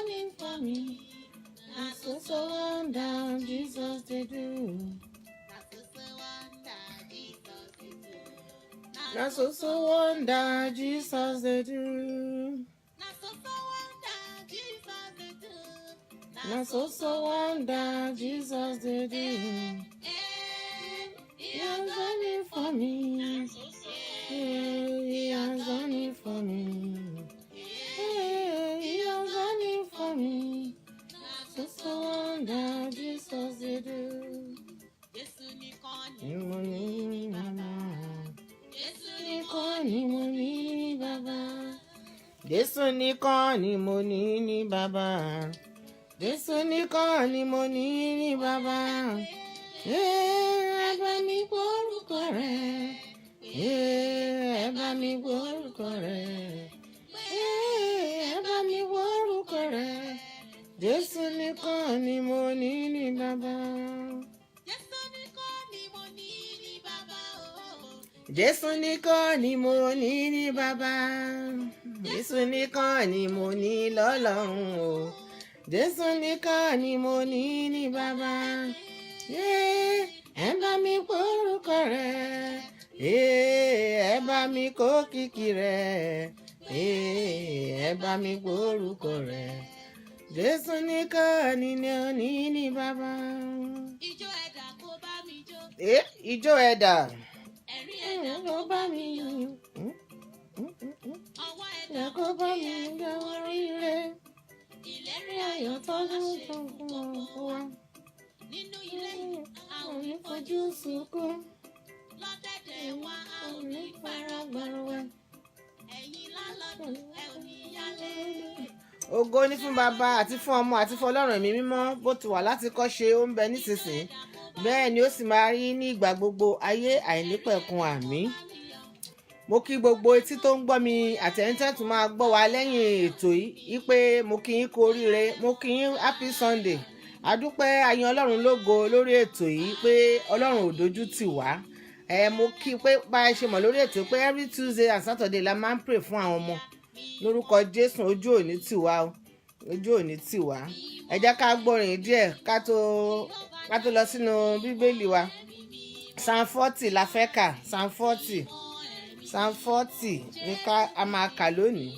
done it for me. Na so wonder Jesus they do. Na so wonder Jesus they do. Na so wonder Jesus they do. He has done it for me. He has done it for me. He has done it for me. So wonder Jesus they do. Ni mo ní mama. Jésù nìkan ni mo ní bàbá. Jésù nìkan ni mo ní bàbá. Jésù nìkan ni mo ní bàbá. Ẹ bá mi gbórúkọ rẹ̀. Ẹ bá mi gbórúkọ rẹ̀. Ẹ bá mi gbórúkọ rẹ̀. Jésù nìkan ni mo ní bàbá. Jésù nìkan ni mo ní bàbá. Jésù nìkan ni mo ní lọ́lọ́run o. Jésù nìkan ni mo ní bàbá. Ẹ bá mi gbórúkọ rẹ̀. Ẹ bá mi kó kìkì rẹ̀. Ẹ bá mi gbórúkọ rẹ̀. Jésù nìkan ni mo ní bàbá. Ijó ẹ̀dá kó bá mi jó. Ijó ẹ̀dá. Ẹ̀rí ẹ̀dá kó bá mi jó. Ọwọ́ ẹ̀dá kó bá mi jó oríire. Ìlérí ayọ̀ tọ́jú tó fún wa. Nínú ilé àwọn onífojú sunkún. Lọ́dẹ̀dẹ̀ wa àwọn onífaragbàrúwà. Ẹ̀yin lálọ́dún ẹ̀ ò ní yálé. Ògo ni fún bàbá àti fún ọmọ àti fún Ọlọ́run ẹ̀mí mímọ́ bó ti wà láti kọ́ ṣe ó ń bẹ nísinsìnyí bẹ́ẹ̀ ni ó sì máa rí ní ìgbà gbogbo ayé àìnípẹ̀kun àmín. Mo kí gbogbo etí tó ń gbọ́ mi àtẹ̀yìntẹ́tù máa gbọ́ wa lẹ́yìn ètò yìí pé mo kí yín kú oríire mo kí yín happy Sunday. Adúpẹ́ ayin Ọlọ́run lógo lórí ètò yìí pé Ọlọ́run ò dojú tì wá. Mo kí pé bá a ṣe mọ̀ lórí ètò pé every Tuesday and Saturday la máa ń pray fún àwọn ọmọ. Lórúkọ Jésù ojú òní tì wá o ojú òní tì wá. Ẹ jẹ́ ká gbọ́rin díẹ̀ ká tó lọ sínú bíbélì wa. Psalm 40 la fẹ́ kà Psalm 40 ní ká a máa kà lónìí.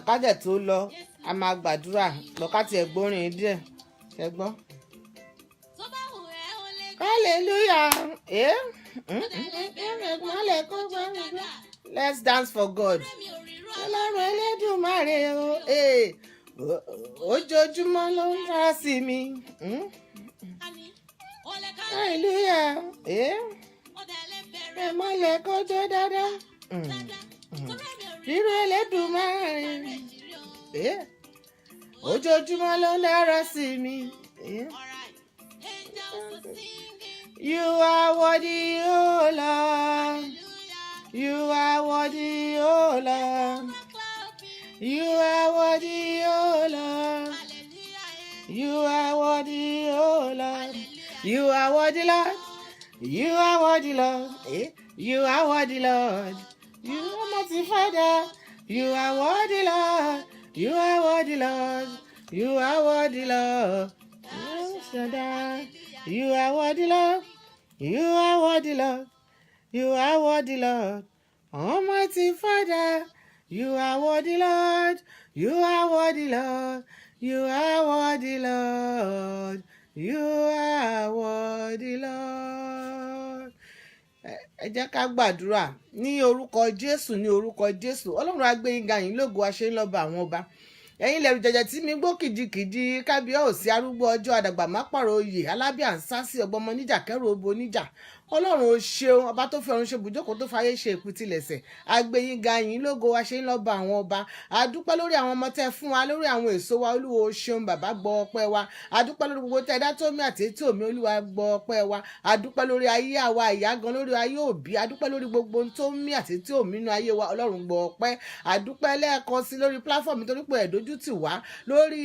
Ká tó lọ a máa gbàdúrà lọ́kàtì ẹ̀gbọ́rin díẹ̀ ẹ gbọ́. Hallelujah. Let's dance for God. Ọlọ́run Elédùmarè o. Ojoojúmọ́ ló ń dá sí mi. Hallelujah. Ẹ mọ́lẹ̀ kọjọ́ dáadáa. Rírú Elédùmarè. Ojoojúmọ́ ló ń dára sí mi. You are worthy, oh Lord. You are worthy, oh Lord. You are worthy, oh Lord. You are worthy, oh Lord. You are worthy, Lord. You are worthy, Lord. You are worthy, Lord. You are mighty Father. You are worthy, Lord. You are worthy, Lord. You are worthy, Lord. You are worthy, Lord. You are worthy, Lord. You are worthy, Lord. Almighty Father, you are worthy, Lord. You are worthy, Lord. You are worthy, Lord. You are worthy, Lord. Ẹ jẹ́ ká gbàdúrà ní orúkọ Jésù ní orúkọ Jésù. Ọlọ́run á gbé yín ga yín lógo àṣẹ ńlọ́ba àwọn ọba. Ẹ̀yin lẹ̀rù jẹ̀jẹ̀ tí mi gbó kìjikìji kábíyèsí arúgbó ọjọ́ àdàgbà má pààrọ̀ oyè alábíà ń sá sí ọgbọ́mọ níjà kẹ́rù obo níjà. Ọlọ́run ó ṣeun ọba tó fi ọ̀run ṣe bùjókòó tó fayé ṣe ìpìtìlẹ̀sẹ̀ agbẹ́yìn ga yín lógo wa ṣe ń lọ bá àwọn ọba. Adúpẹ́ lórí àwọn ọmọ tẹ́ fún wa lórí àwọn èso wa Olúwa ó ṣeun bàbá gbọ́ ọpẹ́ wa. Adúpẹ́ lórí gbogbo tẹ́ dá tó mi àti ètò mi Olúwa gbọ́ ọpẹ́ wa. Adúpẹ́ lórí ayé àwa ìyá gan lórí ayé òbí. Adúpẹ́ lórí gbogbo tó mi àti ètò mi nínú ayé wa Ọlọ́run gbọ́ ọpẹ́. Adúpẹ́ lẹ́ẹ̀kan sí lórí platform nítorí pé ẹ̀dójú tì wá lórí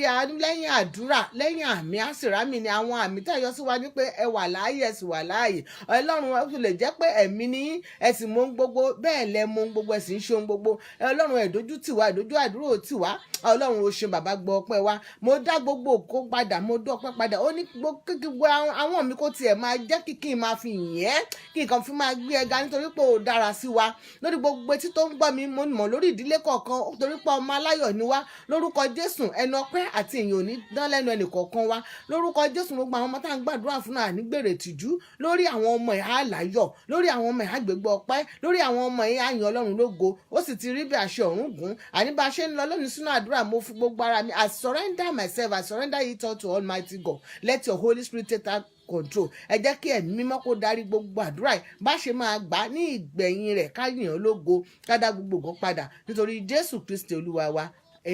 lẹ́yìn àdúrà lẹ́yìn àmì àṣìrámì ni àwọn àmì tẹ́ yọ sí wa ní pé ẹ wà láàyè ẹ sì wà láàyè Ọlọ́run ọlọ́run ó lè jẹ́ pé ẹ̀mí ni yín ẹ sì mọ ohun gbogbo bẹ́ẹ̀ lẹ mọ ohun gbogbo ẹ sì ń ṣe ohun gbogbo ọlọ́run ẹ̀dójú tì wá ẹ̀dójú àdúrò tì wá ọlọ́run ó ṣe bàbá gbọ́ ọpẹ́ wa mo dá gbogbo òkó padà mo dá ọpẹ́ padà ó ní gbogbo àwọn mi kó tiẹ̀ máa jẹ́ kí n máa fi yìn ẹ́ kí nǹkan fi máa gbé ẹ ga nítorí pé ó dára sí wa lórí gbogbo etí tó ń gbọ́ mi mo mọ̀ lórí ìdílé kọ̀ọ̀kan torí pé ọmọ aláyọ̀ ni wá lórúkọ Jésù ẹnu ọpẹ́ àti ìyìn ò ní dán lẹ́nu ẹnì kọ̀ọ̀kan wa lórúkọ Jésù gbogbo àwọn ọmọ tá à ń gbàdúrà fún náà ní gbèrè tìjú lórí àwọn ọmọ ẹ̀ àláyọ̀ lórí àwọn ọmọ ẹ̀ àgbègbè ọpẹ́ lórí àwọn ọmọ ẹ̀ àyìn Ọlọ́run lógo ó sì ti rí bí àṣẹ ọ̀run gùn àní bá a ṣe ń lọ lónìí sínú àdúrà mo fi gbogbo ara mi I surrender myself I surrender it all to Almighty God let your Holy Spirit take control ẹ jẹ́ kí ẹ̀mí mímọ́ kó darí gbogbo àdúrà yìí bá ṣe máa gbà ní ìgbẹ̀yìn rẹ̀ ká yìn ọ́ lógo ká dá gbogbo ògo padà nítorí Jésù Kristi Olúwa wa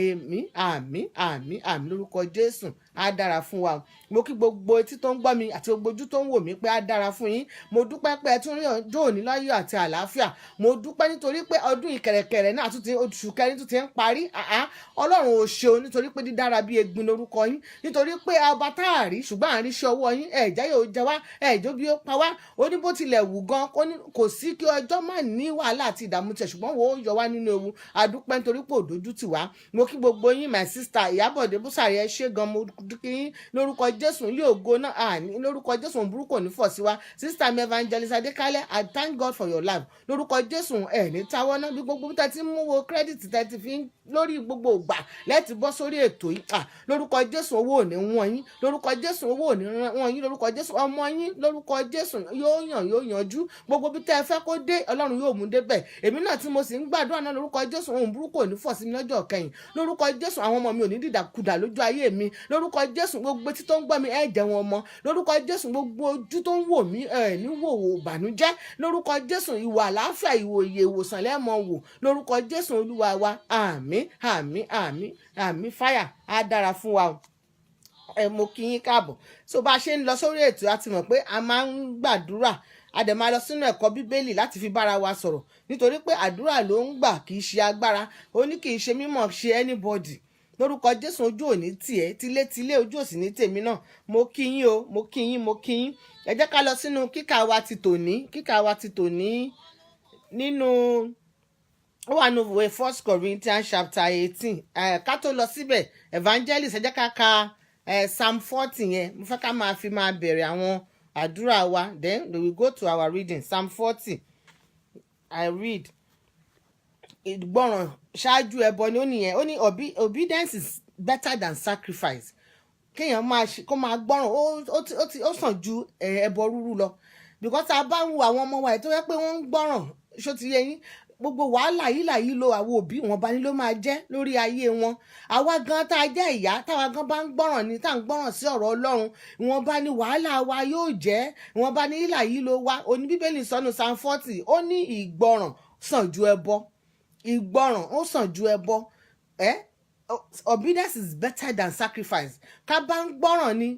àmín àmín àmín àmín lórúkọ Jésù á dára fún wa mo kí gbogbo etí tó ń gbọ́ mi àti gbogbo ojú tó ń wò mí pé á dára fún yín mo dúpẹ́ pé ẹ tún rí ọjọ́ òní láyọ̀ àti àlàáfíà mo dúpẹ́ nítorí pé ọdún ìkẹ̀rẹ̀kẹ̀rẹ̀ náà oṣù kẹrin tún ti ń parí Ọlọ́run ò ṣeun nítorí pé dídára bí egbin lórúkọ yín nítorí pé ọba tá a rí ṣùgbọ́n à ń ríṣẹ́ ọwọ́ yín ẹ̀jẹ̀ yóò jẹ wá ẹ̀jọ́ bí ó pa wá ó ní bó tilẹ̀ wù gan kò sí kí ọjọ́ má ní wàhálà àti ìdààmú tẹ̀ ṣùgbọ́n wò ó yọ wá nínú ewu adúpẹ́ nítorí pé òdójú tì wá mo kí gbogbo yín my sister Ìyábọ̀dé Búsàrí ẹ ṣé gan mo dúkì yín lórúkọ Jésù ilé ògo náà àní lórúkọ Jésù burúkú ní fọ̀ sí wa sister mi Evangelist Adékálẹ̀ I thank God for your life lórúkọ Jésù ẹ̀ ní táwọ́ náà bí gbogbo bí tẹ́tí mú wo kírẹ́dìtì tẹ́tí fi lórí gbogbo ògbà lẹ́tì bọ́ sórí ètò yìí lórúkọ Jésù owó ò ní wọ́n yín lórúkọ Jésù owó ò ní wọ́n yín lórúkọ Jésù ọmọ yín lórúkọ Jésù yóò yanjú gbogbo bí tẹ́ ẹ fẹ́ kó dé Ọlọ́run yóò mú débẹ̀ èmi náà tí mo sì ń gbàdúrà náà lórúkọ Jésù ohun burúkú ò ní fọ̀ sí mi lọ́jọ́ kẹyìn lórúkọ Jésù àwọn ọmọ mi ò ní dìdàkudà lójú ayé mi lórúkọ Jésù gbogbo etí tó ń gbọ́ mi ẹ jẹ́ wọn mọ́ lórúkọ Jésù gbogbo ojú tó ń wò mí ẹ ní wò bànújẹ́ lórúkọ Jésù ìwà àlàáfíà ìwòye ìwòsàn lẹ́mọ̀ wò lórúkọ Jésù Olúwa wa àmín àmín àmín àmín fáyà á dára fún wa mo kí yín káàbọ̀ so bá a ṣe ń lọ sórí ètò a ti mọ̀ pé a máa ń gbàdúrà a dẹ̀ máa lọ sínú ẹ̀kọ́ bíbélì láti fi bára wa sọ̀rọ̀ nítorí pé àdúrà ló ń gbà kì í ṣe agbára ó ní kì í ṣe mímọ̀ ṣe anybody lórúkọ Jésù ojú òní tiẹ̀ tilétilé ojú òsì ní tèmi náà mo kí yín o mo kí yín ẹ jẹ́ ká lọ sínú kíkà wa ti tòní nínú ó wà nínú ìwé 1 Corinthians chapter 18 ká tó lọ síbẹ̀ Evangelist ẹ jẹ́ ká ka Psalm 40 yẹn mo fẹ́ ká máa fi máa bẹ̀rẹ̀ àwọn àdúrà wa then we will go to our reading Psalm 40 I read ìgbọràn ṣáájú ẹbọ ni ó nìyẹn ó ní obedience is better than sacrifice kéèyàn kó máa gbọ́ràn ó sàn ju ẹbọ rúrú lọ because a bá ń wo àwọn ọmọ wa ẹ̀ tó yẹ pé wọ́n ń gbọ́ràn ṣó ti yẹ yín gbogbo wàhálà yìí lo àwọn òbí wọn bá ní ló máa jẹ́ lórí ayé wọn àwa gan tá a jẹ́ ìyá táwa gan bá ń gbọ́ràn ní tá à ń gbọ́ràn sí ọ̀rọ̀ Ọlọ́run ìwọ̀n bá ní wàhálà wa yóò jẹ́ ìwọ̀n bá ní yìí lo wa oní Bíbélì sọnù Psalm 40 ó ní ìgbọràn sàn ju ẹbọ ìgbọràn ó sàn ju ẹbọ obedience is better than sacrifice ká bá ń gbọ́ràn ni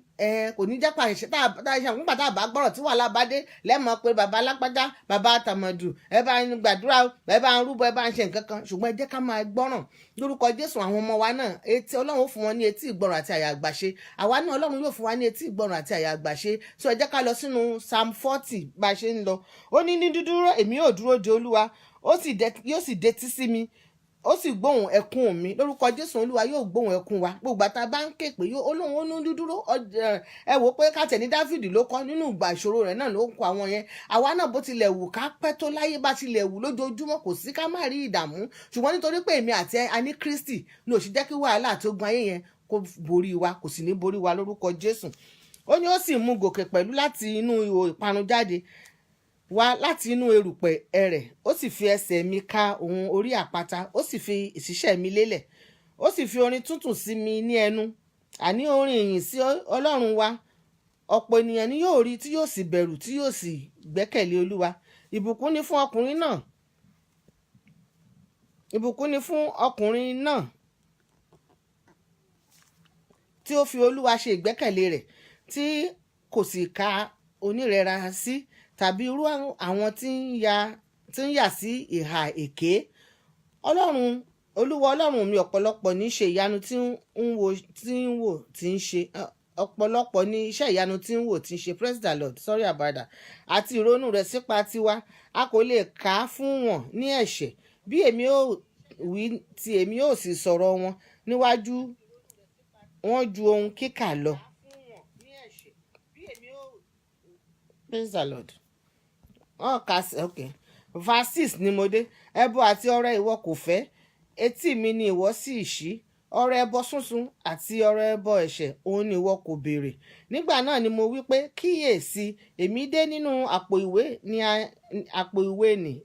kò ní jẹ́ pàṣẹ tá a ṣe nígbà tá a bá gbọ́ràn tí wàhálà bá dé lẹ́mọ̀ pé bàbá alágbájá bàbá àtàmọ̀dù ẹ bá ń gbàdúrà ẹ bá ń rúbọ ẹ bá ń ṣe nǹkan kan ṣùgbọ́n ẹ jẹ́ ká máa gbọ́ràn lórúkọ Jésù àwọn ọmọ wa náà etí Ọlọ́run ó fún wọn ní etí ìgbọ́ràn àti àyà àgbàṣe àwa náà Ọlọ́run yóò fún wa ní etí ìgbọ́ràn àti àyà àgbàṣe so ẹ jẹ́ ká lọ sínú Psalm 40 bá a ṣe ń lọ ó ní dídúró èmi yóò dúró de Olúwa yóò sì detí sí mi ó sì gbóhùn ẹkún mi lórúkọ Jésù Olúwa yóò gbóhùn ẹkún wa gbogbo àtà bá ń ké pé Ọlọ́run ó ní dúdúró ẹ wò pé káàtẹ̀ ní Dáfídì ló kọ́ nínú ìgbà ìṣòro rẹ̀ náà ló ń kọ àwọn yẹn àwa náà bó tilẹ̀ wù ká pẹ́ tó láyé bá tilẹ̀ wù lójoojúmọ́ kò sí ká má rí ìdààmú ṣùgbọ́n nítorí pé èmi àti a ní Kristi ní ó sì jẹ́ kí wàhálà àti ogun ayé yẹn kó borí wa kò sì ní borí wa lórúkọ Jésù ó ní ó sì mú gòkè pẹ̀lú láti inú ihò ìparun jáde wá láti inú erùpẹ̀ ẹrẹ̀ ó sì fi ẹsẹ̀ mi ka òun orí àpáta ó sì fi ìṣísẹ̀ mi lélẹ̀ ó sì fi orin túntùn sí mi ní ẹnu àní orin ìyìn sí Ọlọ́run wa ọ̀pọ̀ ènìyàn ni yóò rí tí yóò sì bẹ̀rù tí yóò sì gbẹ́kẹ̀lé Olúwa ìbùkún ni fún ọkùnrin náà tí ó fi Olúwa ṣe ìgbẹ́kẹ̀lé rẹ̀ tí kò sì ka onírẹ̀ra sí tàbí irú àwọn tí ń yà sí ìhà èké Olúwa Ọlọ́run mi ọ̀pọ̀lọpọ̀ ní ṣe ìyanu tí ń ṣe ọ̀pọ̀lọpọ̀ ní iṣẹ́ ìyanu tí ń wò tí ń ṣe, praise the Lord, sorry about that, àti ìrònú rẹ̀ sípa tiwa. A kò lè kà á fún wọn ní ẹ̀ṣẹ̀, bí èmi ò wí tí èmi ò sì sọ̀rọ̀ wọn níwájú wọn ju ohun kíkà lọ. Praise the Lord. Okay. Verse 6 ni mo dé. Ẹbọ àti ọrẹ ìwọ kò fẹ́, etí mi ni ìwọ sì ṣí. Ọrẹ ẹbọ sísun àti ọrẹ ẹbọ ẹ̀ṣẹ̀ òun ni ìwọ kò béèrè. Nígbà náà ni mo wí pé kíyèsí, èmi dé, nínú àpò ìwé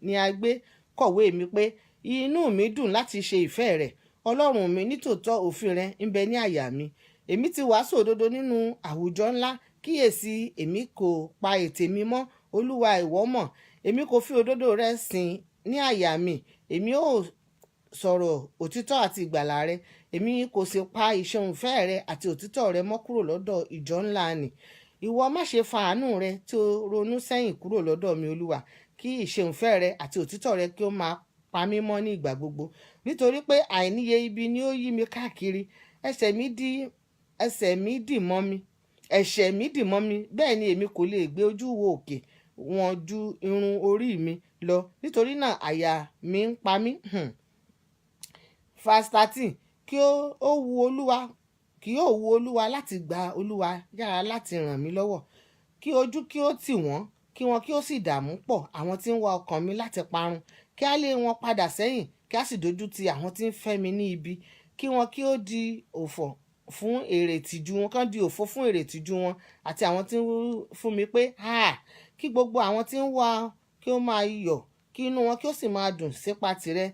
ni a gbé kọ̀wé mi pé inú mi dùn láti ṣe ìfẹ́ rẹ̀. Ọlọ́run mi, nítòótọ́ òfin rẹ ń bẹ ní àyà mi. Èmi ti wàásù òdodo nínú àwùjọ ńlá. Kíyèsí, èmi kò pa ètè mi mọ́. Olúwa, ìwọ mọ̀. Èmi kò fi òdodo rẹ sìn ní àyà mi. Èmi ò sọ̀rọ̀ òtítọ́ àti ìgbàlà rẹ. Èmi kò sì pa ìṣeun ìfẹ́ rẹ àti òtítọ́ rẹ mọ́ kúrò lọ́dọ̀ ìjọ ńlá nì. Ìwọ má ṣe fa àánú rẹ tí ó ronú sẹ́yìn kúrò lọ́dọ̀ mi, Olúwa. Kí ìṣeun ìfẹ́ rẹ àti òtítọ́ rẹ kí ó máa pa mí mọ́ ní ìgbà gbogbo. Nítorí pé àìníye ibi ni ó yí mi káàkiri. Ẹ̀ṣẹ̀ mi dì mọ́ mi. Bẹ́ẹ̀ ni èmi kò lè gbé ojú wo òkè wọn ju irun orí mi lọ. Nítorí náà àyà mi ń pa mí. Verse 13. Kí ó wu Olúwa láti gba Olúwa yára láti ràn mí lọ́wọ́. Kí ojú kí ó tì wọ́n, kí wọn kí ó sì dààmú pọ̀, àwọn tí ń wá ọkàn mi láti parun. Kí a lé wọn padà sẹ́yìn, kí a sì dojú ti àwọn tí ń fẹ́ mi ní ibi. Kí wọn kí ó di òfò fún èrè ìtìjú wọn, kán di òfò fún èrè ìtìjú wọn, àti àwọn tí ń fún mi pé kí gbogbo àwọn tí ń wá kí ó máa yọ̀, kí inú wọn kí ó sì máa dùn sípa tìrẹ.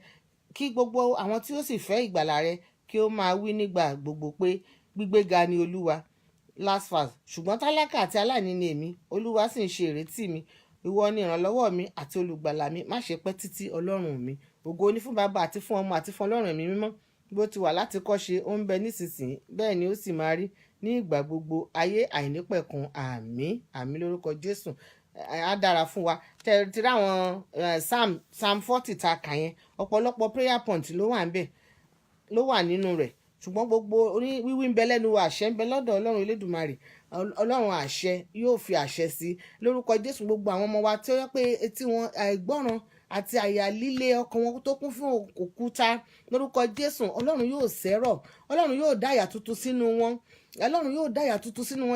Kí gbogbo àwọn tí ó sì fẹ́ ìgbàlà rẹ kí ó máa wí nígbà gbogbo pé gbígbéga ni Olúwa. Last verse. Ṣùgbọ́n tálákà àti aláìní ni èmi, Olúwa sì ń ṣe ìrètí mi. Ìwọ ni ìrànlọ́wọ́ mi àti olùgbàlà mi. Má ṣe pẹ́ títí, Ọlọ́run mi. Ògo ni fún Baba àti fún Ọmọ àti fún Ọlọ́run ẹ̀mí mímọ́, bó ti wà láti kọ́ṣe, ó ń bẹ nísinsìnyí, bẹ́ẹ̀ ni ó sì máa rí ní ìgbà gbogbo, ayé àìnípẹ̀kun. Àmín. Àmín lórúkọ Jésù. Á dára fún wa. Ti rí àwọn Psalm 40 ta kà yẹn, ọ̀pọ̀lọpọ̀ prayer point ló wà nínú rẹ̀. Ṣùgbọ́n gbogbo wíwí ń bẹ lẹ́nu wa, àṣẹ ń bẹ lọ́dọ̀ Ọlọ́run Elédùmarè. Ọlọ́run àṣẹ yóò fi àṣẹ sí lórúkọ Jésù. Gbogbo àwọn ọmọ wa tí ó yẹ pé etí wọn àìgbọ́ràn àti àyà líle ọkàn wọn tó kún fún òkúta, lórúkọ Jésù Ọlọ́run yóò sẹ́rọ̀. Ọlọ́run yóò dá àyà tuntun sínú wọn.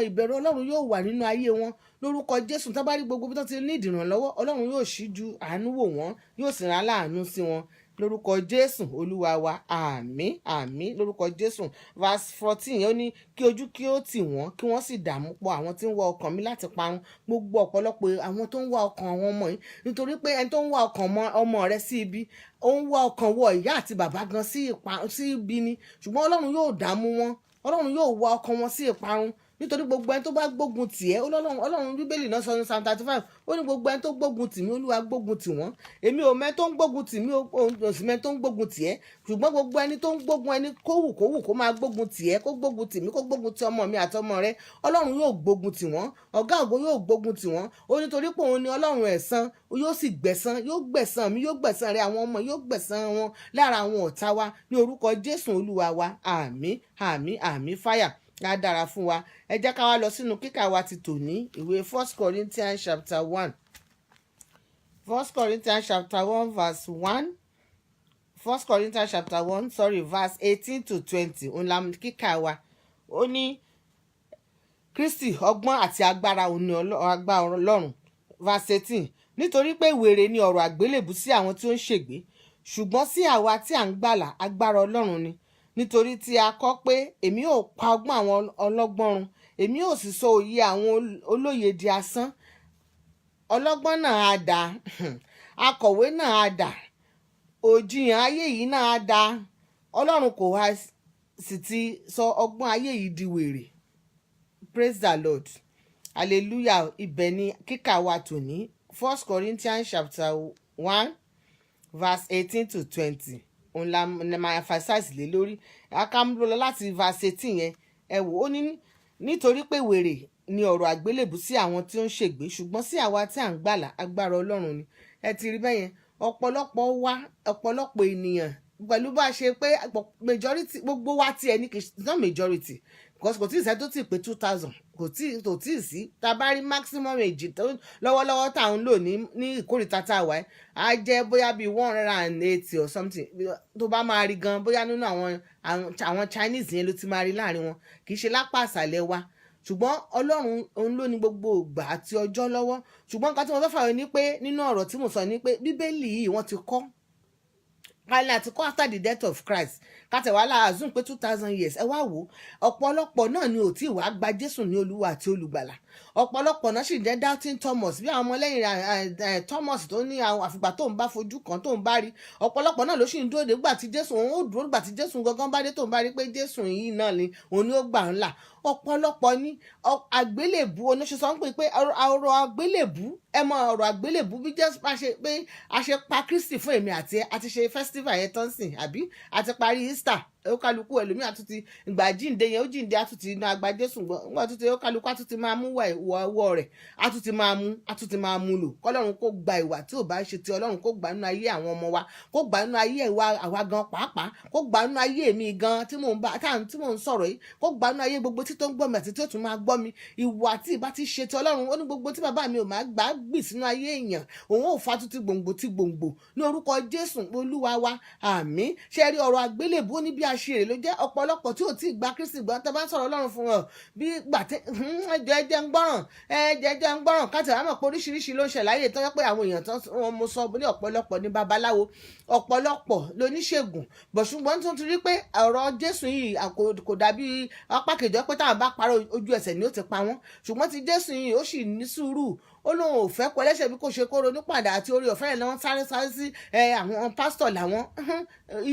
Ìbẹ̀rù Ọlọ́run yóò wà nínú ayé wọn lórúkọ Jésù. Tá bá rí gbogbo bí wọ́n ti ní ìdìrànlọ́wọ́, Ọlọ́run yóò ṣíjú àánú wò wọ́n, yóò sì rán aláàánú sí wọn lórúkọ Jésù Olúwa wa. Àmín. Àmín lórúkọ Jésù. Verse 14 ó ní kí ojú kí ó tì wọ́n, kí wọ́n sì dààmú pọ̀ àwọn tí ń wá ọkàn mi láti parun. Gbogbo ọ̀pọ̀lọpọ̀ àwọn tó ń wá ọkàn àwọn ọmọ yìí, nítorí pé ẹni tó ń wá ọkàn ọmọ rẹ sí ibi, ó ń wá ọkàn wọ ìyá àti bàbá gan sí ibi ni. Ṣùgbọ́n Ọlọ́run yóò dààmú wọn. Ọlọ́run yóò wá ọkàn wọn sí ìparun. Nítorí gbogbo ẹni tó bá gbógun tì ẹ́, Ọlọ́run Bíbélì náà sọ ní Psalm 35, ó ní gbogbo ẹni tó gbógun tì mí, Olúwa gbógun tì wọ́n. Èmi ò mẹ́ tó ń gbógun tì mí, ò sì mẹ́ tó ń gbógun tì ẹ́. Ṣùgbọ́n gbogbo ẹni tó ń gbógun ẹni kówù kó máa gbógun tì ẹ́, kó gbógun tì mí, kó gbógun tì ọmọ mi àtọmọ rẹ, Ọlọ́run yóò gbógun tì wọ́n. Ọ̀gá ògo yóò gbógun tì wọ́n. Ó nítorí pé òun ni Ọlọ́run ẹ̀san, yóò sì gbẹ̀san, yóò gbẹ̀san mi, yóò gbẹ̀san rẹ, àwọn ọmọ yóò gbẹ̀san wọn lára àwọn ọ̀tá wa ní orúkọ Jésù Olúwa wa. Àmín. Àmín. Àmín. Fáyà. Á dára fún wa. Ẹ jẹ́ ká wá lọ sínú kíkà wa ti tòní, ìwé 1 Corinthians chapter 1. 1 Corinthians chapter 1 verse 1. 1 Corinthians chapter 1, verse 18 to 20. Òun la kíkà wa. Ó ní Kristi ọgbọ́n àti agbára Ọlọ́run. Verse 18. Nítorí pé wèrè ni ọ̀rọ̀ àgbélébù sí àwọn tí ó ń ṣègbé, ṣùgbọ́n sí àwa tí à ń gbàlà agbára Ọlọ́run ni. Nítorí tí a kọ pé èmi ò pa ọgbọ́n àwọn ọlọ́gbọ́n run, èmi ò sì sọ òye àwọn olóye di asán. Ọlọ́gbọ́n náà á dà, akọ̀wé náà á dà, òjìyàn ayé yìí náà á dà. Ọlọ́run kò wá sì ti sọ ọgbọ́n ayé yìí di wèrè. Praise the Lord. Hallelujah. Ibẹ̀ ni kíkà wa tòní. 1 Corinthians chapter 1 verse 18 to 20. Òun la máa emphasize lé lórí. Akámúlò lọ láti verse 18 yẹn. Ẹ wò ó ní nítorí pé wèrè ni ọ̀rọ̀ àgbélébù sí àwọn tí ó ń ṣègbé, ṣùgbọ́n sí àwa tí à ń gbàlà agbára Ọlọ́run ni. Ẹ ti rí bẹ́yẹn. Ọ̀pọ̀lọpọ̀ ènìyàn pẹ̀lú bá a ṣe pé majority gbogbo wa tiẹ̀ ní not majority, because kò tí ì sẹ́ tó tí ì pé 2000 kò tí ì sí. Tá a bá rí maximum age tó lọ́wọ́lọ́wọ́ tá à ń lò ní ìkórìíta tá a wà á jẹ́ bóyá bíi 180 or something. Tó bá máa rí gan bóyá nínú àwọn Chinese yẹn ló ti máa rí láàrin wọn, kì í ṣe lápá àṣàlẹ̀ wa. Ṣùgbọ́n Ọlọ́run òun ló ní gbogbo ìgbà àti ọjọ́ lọ́wọ́. Ṣùgbọ́n nǹkan tí mo fẹ́ fààyàn ni pé nínú ọ̀rọ̀ tí mo sọ ni pé Bíbélì yìí wọ́n ti kọ́ kálí àti kọ́ after the death of Christ kátẹ̀wálá azún pé 2000 years. Ẹ wá wò ọ̀pọ̀lọpọ̀ náà ni ò tí ì wá gba Jésù ní Olúwa àti Olùgbàlà. Ọ̀pọ̀lọpọ̀ náà sì jẹ́ doubting Thomas, bí àwọn ọmọlẹ́yìn Thomas tó ní àwọn àfìgbà tó ń bá fojú kan tó ń bá rí. Ọ̀pọ̀lọpọ̀ náà ló sì ń dúró de gbà tí Jésù òun ó dúró gbà tí Jésù gangan bá dé tó ń bá rí pé Jésù yìí náà ni òun ni ó gbà ńlá. Ọ̀pọ̀lọpọ̀ ní àgbélébù oníṣẹ́ sọ pé ọ̀rọ̀ àgbélébù ẹ mọ ọ̀rọ̀ àgbélébù bí Jésù bá ṣe pé a ṣe pa Kristi fún èmi àti ẹ àti ṣe festival yẹn tán sìn àbí àti parí Easter ó kálukú ẹlòmíì àtúntì ìgbà jíǹde yẹn ó jíǹde àtúntì iná àgbà Jésù gbọ́n àtúntì ó kálukú àtúntì máa mú wà ọwọ́ rẹ̀ àtúntì máa mú lò kọ́lọ́run kó gba ìwà tí ò bá ṣe ti Ọlọ́run kó gbà nínú ayé àwọn ọmọ wa kó gbà nínú ayé àwa gan pàápàá kó gbà nínú ayé mi gan tí mò ń sọ̀rọ̀ yìí kó gbà nínú ayé gbogbo tí tó ń gbọ́ mi àti tí ó tún máa gbọ́ mi. Ìwà tí ìbá ti ṣe ti Ọlọ́run ó ní gbogbo tí bàbá mi ò máa gbà gbì sínú ayé èèyàn òun ò fa tuntun gbòǹgbò tí gbòǹgbò ní orúkọ Jésù Olúwa wa àmín. Ṣe rí ọ̀rọ̀ àgbélébùú ní bí a ṣe rè ló jẹ́ ọ̀pọ̀lọpọ̀ tí ò tí ì gba Kristi gbọ́ tẹ́ bá ń sọ̀rọ̀ Ọlọ́run fún wọn bí gbàtẹ́ ẹjẹ́ ń gbọ́ràn káàtì àwọn ọ̀pọ̀ oríṣiríṣi ló ń ṣẹ̀ láyé tó yẹ pé àwọn èèyàn tán wọn mo sọ ní ọ̀pọ̀lọpọ̀ ní babaláwo ọ̀pọ̀lọpọ̀ lóníṣègùn bọ̀ ṣùgbọ́n tó ti rí pé ọ̀rọ̀ Jésù yìí kò dàbí apá kejì pé táwọn bá parọ́ ojú ẹsẹ̀ ni ó ti pa wọ́n ṣùgbọ́n ti Jésù yìí ó sì ní sùúrù ó lóun ò fẹ́ pọ̀ lẹ́sẹ̀ bí kò ṣe kó ronú padà àti orí ọ̀fẹ́ rẹ̀ lọ́wọ́ sáré sí àwọn pásítọ̀ làwọn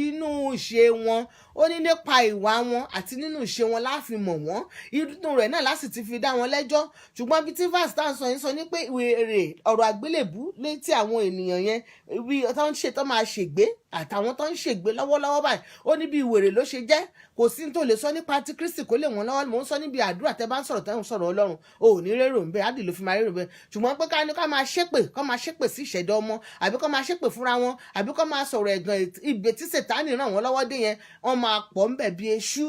inú ìṣe wọn ó ní nípa ìwà wọn àti nínú ìṣe wọn láàfin mọ̀ wọ́n inú rẹ̀ náà láti ti fi dá wọn lẹ́jọ́ ṣùgbọ́n bí tí verse tá à ń sọ yín sọ ní pé wèrè ọ̀rọ̀ àgbélébú létí àwọn ènìyàn yẹn bí tó ń ṣe tó máa ṣègbé àtàwọn tó ń ṣègbé lọ́wọ́lọ́wọ́ báyìí ó ní bí wèrè ló ṣe jẹ́ kò sí tó lè sọ nípa ti Kristi kó lè wọ́n lọ́wọ́ mò ń sọ níbi àdúrà tẹ́ bá ń sọ̀rọ̀ tẹ́ ń sọ̀rọ̀ Ọlọ́run ò ní rérò ń bẹ ádì ló fi máa rérò bẹ́ẹ̀ ṣùgbọ́n pé ká máa ṣépè sí ìṣẹ̀dá ọmọ àbí ká máa ṣépè fúnra wọn àbí ká máa sọ̀rọ̀ ẹ̀gàn ìgbé tí Sátánì ràn wọ́n lọ́wọ́ dé yẹn wọ́n máa pọ̀ ń bẹ̀ bí eṣú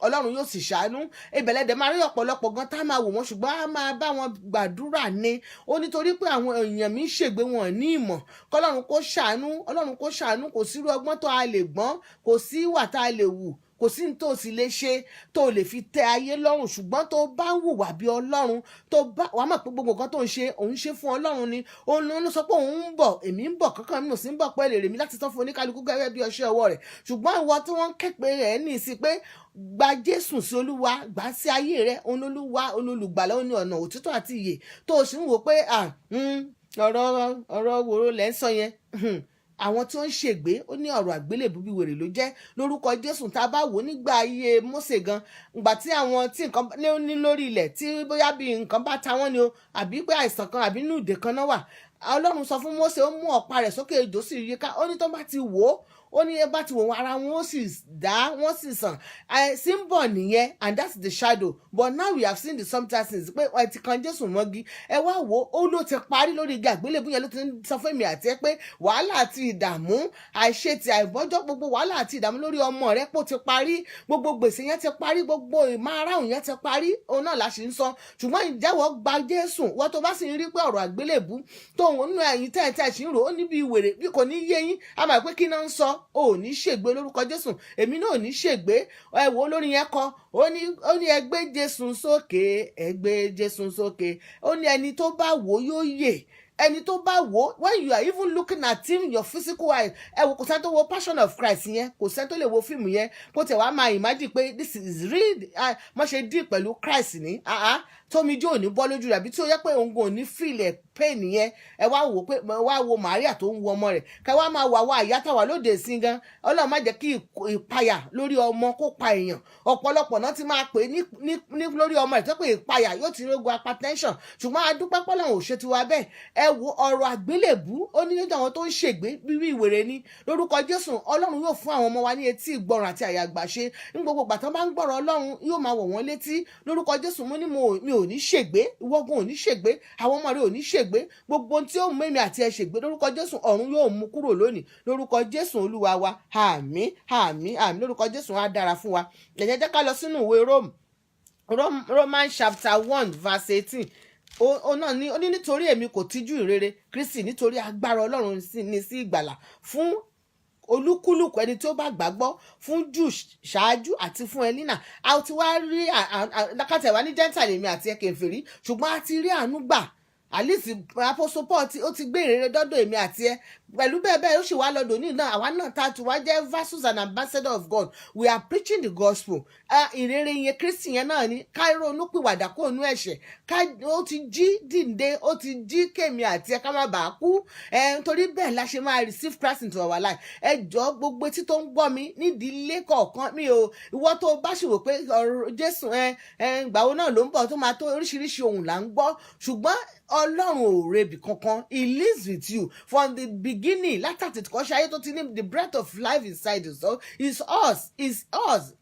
Ọlọ́run yóò sì ṣàánú ìbẹ̀lẹ̀dẹ̀ máa rí ọ̀pọ̀lọpọ̀ gan tá máa wò wọ́n ṣùgbọ́n a máa bá wọn gbàdúrà ni ó nítorí pé àwọn èèyàn mi ń ṣègbè wọn ní ìmọ̀ kọ́lọ́run kó ṣàánú Ọlọ́run kó ṣàánú kò sí irú ọgbọ́n tó a lè gbọ́n kò sí ìwà tá a lè wù kò sí ní tó sì lè ṣe tó lè fi tẹ ayé lọ́rùn ṣùgbọ́n tó bá ń hùwà bí Ọlọ́run tó bá wàá mọ̀ pé gbogbo nǹkan tó ń ṣe òun ṣe fún Ọlọ́run ni òun ló sọ pé òun ń bọ̀ èmi ń bọ̀ kankan mi ò sí ń bọ̀ pẹ́ lè rèmi láti tán fún oníkálukú gẹ́gẹ́ bí ọṣẹ́ ọwọ́ rẹ̀ ṣùgbọ́n ìwọ tí wọ́n ń kẹ́pẹ́ rẹ̀ ní ìsìn pé gba Jésù sí Olúwa gbà sí ayé rẹ̀ olólùwà olólùgbàlà ó ní ọ̀nà òtítọ́ àti ìyè tó o sì ń wò pé ọ̀rọ̀ wòrò lẹ́ ń sọ yẹn àwọn tí ó ń ṣègbé ó ní ọ̀rọ̀ àgbélébù bí wèrè ló jẹ́ lórúkọ Jésù tá a bá wò nígbà ayé Mósè gan ìgbà tí àwọn tí nǹkan ní lórí ilẹ̀ tí bóyá bí nǹkan bá ta wọ́n ni o àbí pé àìsàn kan àbí inú ìdè kan náà wà Ọlọ́run sọ fún Mósè ó mú ọ̀pá rẹ̀ sókè ejò sì yíká ó ní tó bá ti wò ó ní ẹ bá ti wò wọn ara wọn ó sì dá wọn sì sàn symbol nìyẹn and that's the shadow but now we have seen the substance pé ẹ ti kan Jésù mọ́gi ẹ wá wò ó ló ti parí lórí igi àgbélébù yẹn ló ti ń sọ fún mi àti ẹ pé wàhálà àti ìdààmú àìṣètì àìbọ́jọ́ gbogbo wàhálà àti ìdààmú lórí ọmọ rẹ pò ti parí gbogbo gbèsè yẹn ti parí gbogbo ìmárààrún yẹn ti parí òun náà la ṣe ń sọ ṣùgbọ́n ìjẹ́wọ́ gba Jésù wọ́n tó bá sì ń rí pé ọ̀rọ̀ àgbélébù tó òun nínú ẹ̀yìn tẹ́ẹ̀tẹ́ ṣì ń rò ó níbi ìwèrè bí kò ní yé yín a máa pé kí náà ń sọ ò ní ṣègbé lórúkọ Jésù èmi náà ò ní ṣègbé ẹ wo olórin yẹn kọ ó ní ẹ gbé Jésù sókè ẹ gbé Jésù sókè ó ní ẹni tó bá wò yóò yè ẹni tó bá wò when you are even looking at him your physical eye ẹ wò kò sẹ́ni tó wo Passion of Christ yẹn kò sẹ́ni tó lè wo fíìmù yẹn kó tẹ̀ wá máa imagine pé this is real mo ṣe dí pẹ̀lú Christ ní tómi jó ní bọ́ lójú rẹ̀ àbí tí ó yẹ pé òun kò ní feel pain yẹn ẹ wá wò pé wá wo Maria tó ń wo ọmọ rẹ̀ ká wá máa wà wá àyà táwa lóde sí gan Ọlọ́run má jẹ́ kí ìpayà lórí ọmọ kó pa èèyàn ọ̀pọ̀lọpọ̀ náà ti máa pè ní lórí ọmọ rẹ̀ tó pé ìpayà yóò ti rógun hypertension ṣùgbọ́n adúpẹ́ pọ́lọ́run ò ṣe tiwa bẹ́ẹ̀ ẹ wo ọ̀rọ̀ àgbélébù ó ní lójú àwọn tó ń ṣègbé bíbí ìwèrè ni lórúkọ Jésù Ọlọ́run yóò fún àwọn ọmọ wa ní etí ìgbọràn àti àyà àgbàṣe ní gbogbo ìgbà tó bá ń gbọ́rọ̀ Ọlọ́run yóò máa wọ̀ wọ́n létí lórúkọ Jésù mo ní mi ò ní ṣègbé ìwọ́gun ò ní ṣègbé àwọn ọmọ rẹ̀ ò ní ṣègbé gbogbo tí ó mú èmi àti ẹ ṣègbé lórúkọ Jésù ọ̀run yóò mú kúrò lónìí lórúkọ Jésù Olúwa wa àmín àmín àmín lórúkọ Jésù á dára fún wa jẹ́ ká lọ sínú ìwé Róòmù Romans chapter 1 verse 18 ó náà ní ó ní nítorí èmi kò tijú ìrere Kristi nítorí agbára Ọlọ́run ní sí ìgbàlà fún olúkúlùkù ẹni tí ó bá gbàgbọ́, fún Júù ṣáájú àti fún ẹlínà. A ti wá rí lákàtẹ̀wá ní gentile èmi àti kèfèrí, ṣùgbọ́n a ti rí àánú gbà. At least Apostle Paul ó ti gbé ìrere dọ́dọ̀ èmi àti ẹ pẹ̀lú bẹ́ẹ̀ ó sì wá lọ́dọ̀ ní náà àwa náà tá a ti wá jẹ́ vessels and ambassador of God. We are preaching the gospel. Ìrere yẹn Kristi yẹn náà ni ká ronú pìwàdà kó nú ẹ̀ṣẹ̀, ó ti jí dìde, ó ti jí kèmí àti ẹ ká má bàa kú. Nítorí bẹ́ẹ̀ la ṣe máa receive Christ into our life. Ẹ jọ̀ọ́ gbogbo etí tó ń gbọ́ mi nídìí ilé kọ̀ọ̀kan mi ò ìwọ tó bá ṣì wò pé ọ̀rọ̀ Jésù gbàwo náà ló ń bọ̀ tó máa tó oríṣiríṣi ohun là ń gbọ́, ṣùgbọ́n Ọlọ́run ò rebi kankan. He lives with you from the beginning. Látàtì kọ́ ṣe ayé tó ti ní the breath of life inside you. So it's us.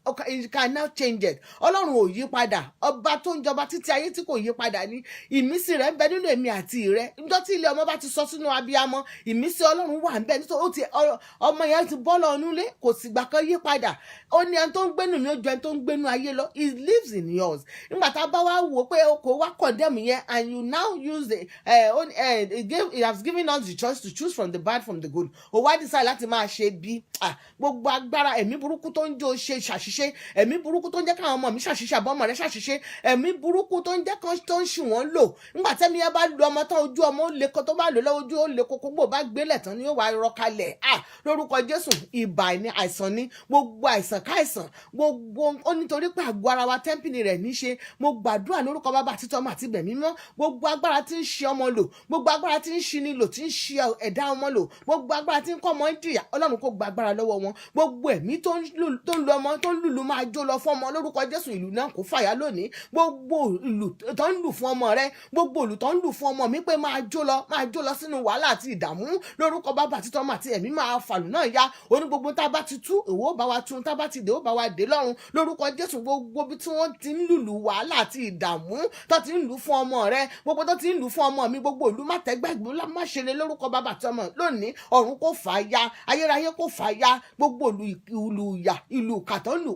Okay, you cannot change it. Ọlọ́run ò yí padà. Ọba tó ń jọba títí ayé tí kò yí padà ní. Ìmísí rẹ̀ ń bẹ nínú èmi àti rẹ. Níjọ́ tí ilé ọmọ bá ti sọ sínú abiyamọ, ìmísí Ọlọ́run wà ń bẹ. Nítorí ọmọ yẹn ti bọ́ lọ nulẹ̀, kò sì gbà kan yí padà. Ó ní ẹni tó ń gbénu mi ó ju ẹni tó ń gbénu ayé lọ. He lives in yours. Nígbà tá a bá wá wò pé kò wá condemn yẹn, and you now use it has given us the choice to choose from the bad from the good. Ó wá decide láti máa ṣe bí gbogbo agbára ẹ̀mí burúkú tó ń jó ṣe ṣàṣìṣe, ẹ̀mí burúkú tó ń jẹ́ káwọn ọmọ mi ṣàṣìṣe àbọ̀mọ̀ rẹ̀ ṣàṣìṣe, ẹ̀mí burúkú tó ń jẹ́ kan tó ń ṣì wọ́n lò. Nígbà tẹ́mi ẹ bá lu ọmọ tán ojú ọmọ ó le kó tó bá lò lọ́wọ́ ojú ó le kókó gbò bá gbélẹ̀ tán ni ó wà rọ kalẹ̀. Lórúkọ Jésù ìbà ní àìsàn ní gbogbo àìsàn káìsàn gbogbo ó nítorí pé àgọ́ ara wa tẹ́ḿpìlì rẹ̀ níṣe. Mo gbàdúrà lórúkọ Bàbá àti Tọmọ àti Ẹ̀mí Mímọ́, gbogbo agbára tí ń ṣe ọmọ lò, gbogbo agbára tí ń ṣi ni lò, tí ń ṣe ẹ̀dá ọmọ lò, gbogbo agbára tí ń kọ́ ọmọ ń jìyà, Ọlọ́run kò gba agbára lọ́wọ́ wọn. Gbogbo ẹ̀mí tó ń lu ọmọ tó ń lùlù máa jó lọ fún ọmọ lórúkọ Jésù. Ìlú náà kò fàyà lónìí. Gbogbo ìlú tó ń lù fún ọmọ rẹ, gbogbo ìlú tó ń lù fún ọmọ mi pé máa jó lọ sínú wàhálà àti ìdààmú lórúkọ Bàbá àti Tọmọ àti Ẹ̀mí máa fàlù náà ya. Oní gbogbo tá a bá ti tú ìwọ bá wa tún, tá a bá ti dé ó bá wa dé lọ́run lórúkọ Jésù. Gbogbo bí tí wọ́n ti ń lùlù wàhálà àti ìdààmú tó ti ń lù fún ọmọ rẹ, gbogbo tó ti ń lù fún ọmọ mi, gbogbo ìlú má tẹ́gbẹ́gbẹ́ má ṣe lé lórúkọ Bàbá àti Ọmọ lónìí. Ọ̀run kò fà ya, ayérayé kò fà ya, gbogbo ìlú ìyà ìlú kàtọ́ lù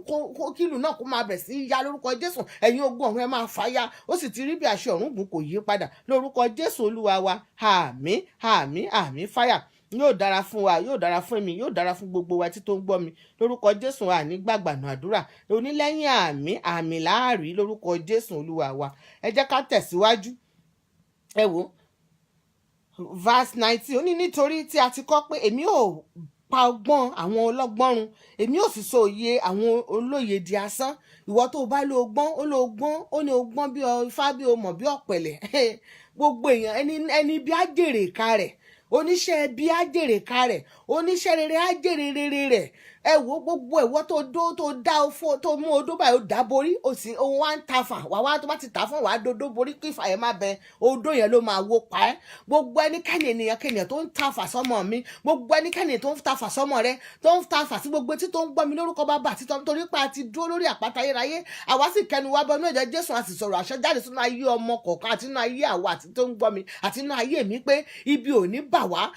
kí ìlú náà kó máa bẹ̀ sí ya lórúkọ Jésù. Ẹ̀yin ogun ọ̀run ẹ máa fà ya. Ó sì ti rí bí àṣẹ ọ̀run gùn kò yí padà lórúkọ Jésù Olúwa wa. Àmín àmín àmín fáyà. Yóò dára fún wa, yóò dára fún mi, yóò dára fún gbogbo wa tí tó ń gbọ́ mi lórúkọ Jésù. Àní gbàgbànú àdúrà onílẹ́yìn àmì láàrí lórúkọ Jésù Olúwa wa. Ẹ jẹ́ ká tẹ̀síwájú. Ẹ wò verse 19 ó ní nítorí tí a ti kọ pé èmi ò pa ọgbọ́n àwọn ọlọ́gbọ́n run, èmi ò sì sọ òye àwọn olóye di asán. Ìwọ tó bá lo ọgbọ́n ó ní ọgbọ́n bí ifá bí o mọ̀ bí ọ̀pẹ̀lẹ̀. Gbogbo èèyàn ẹni bí á jèrè ìka rẹ̀, oníṣẹ́ bí á jèrè ìka rẹ̀, oníṣẹ́ rere á jèrè rere rẹ̀. Ẹ wo gbogbo ẹ̀wọ́ tó dá ofó tó mú odó báyìí ó dá borí, ó sì òun wá ń tafà wá tó bá ti tà fún wàá dodo borí kí ìfà yẹn má bẹ odó yẹn ló máa wó pa ẹ́. Gbogbo ẹnikẹ́ni ènìyàn tó ń tafà sọ́mọ mi, gbogbo ẹnikẹ́ni tó ń tafà sọ́mọ rẹ, tó ń tafà sí gbogbo etí tó ń gbọ́ mi lórúkọ Bàbá àti Tọmọ, torí pé a ti dúró lórí àpáta ayérayé. Àwa sì kẹnu wa bọ inú ẹ̀jẹ̀ Jésù, a sì sọ̀rọ̀ àṣẹ jáde sínú ayé ọmọ kọ̀ọ̀kan àti inú ayé àwa àti tó ń gbọ́ mi àti inú ayé mi pé ibi ò ní bà wá,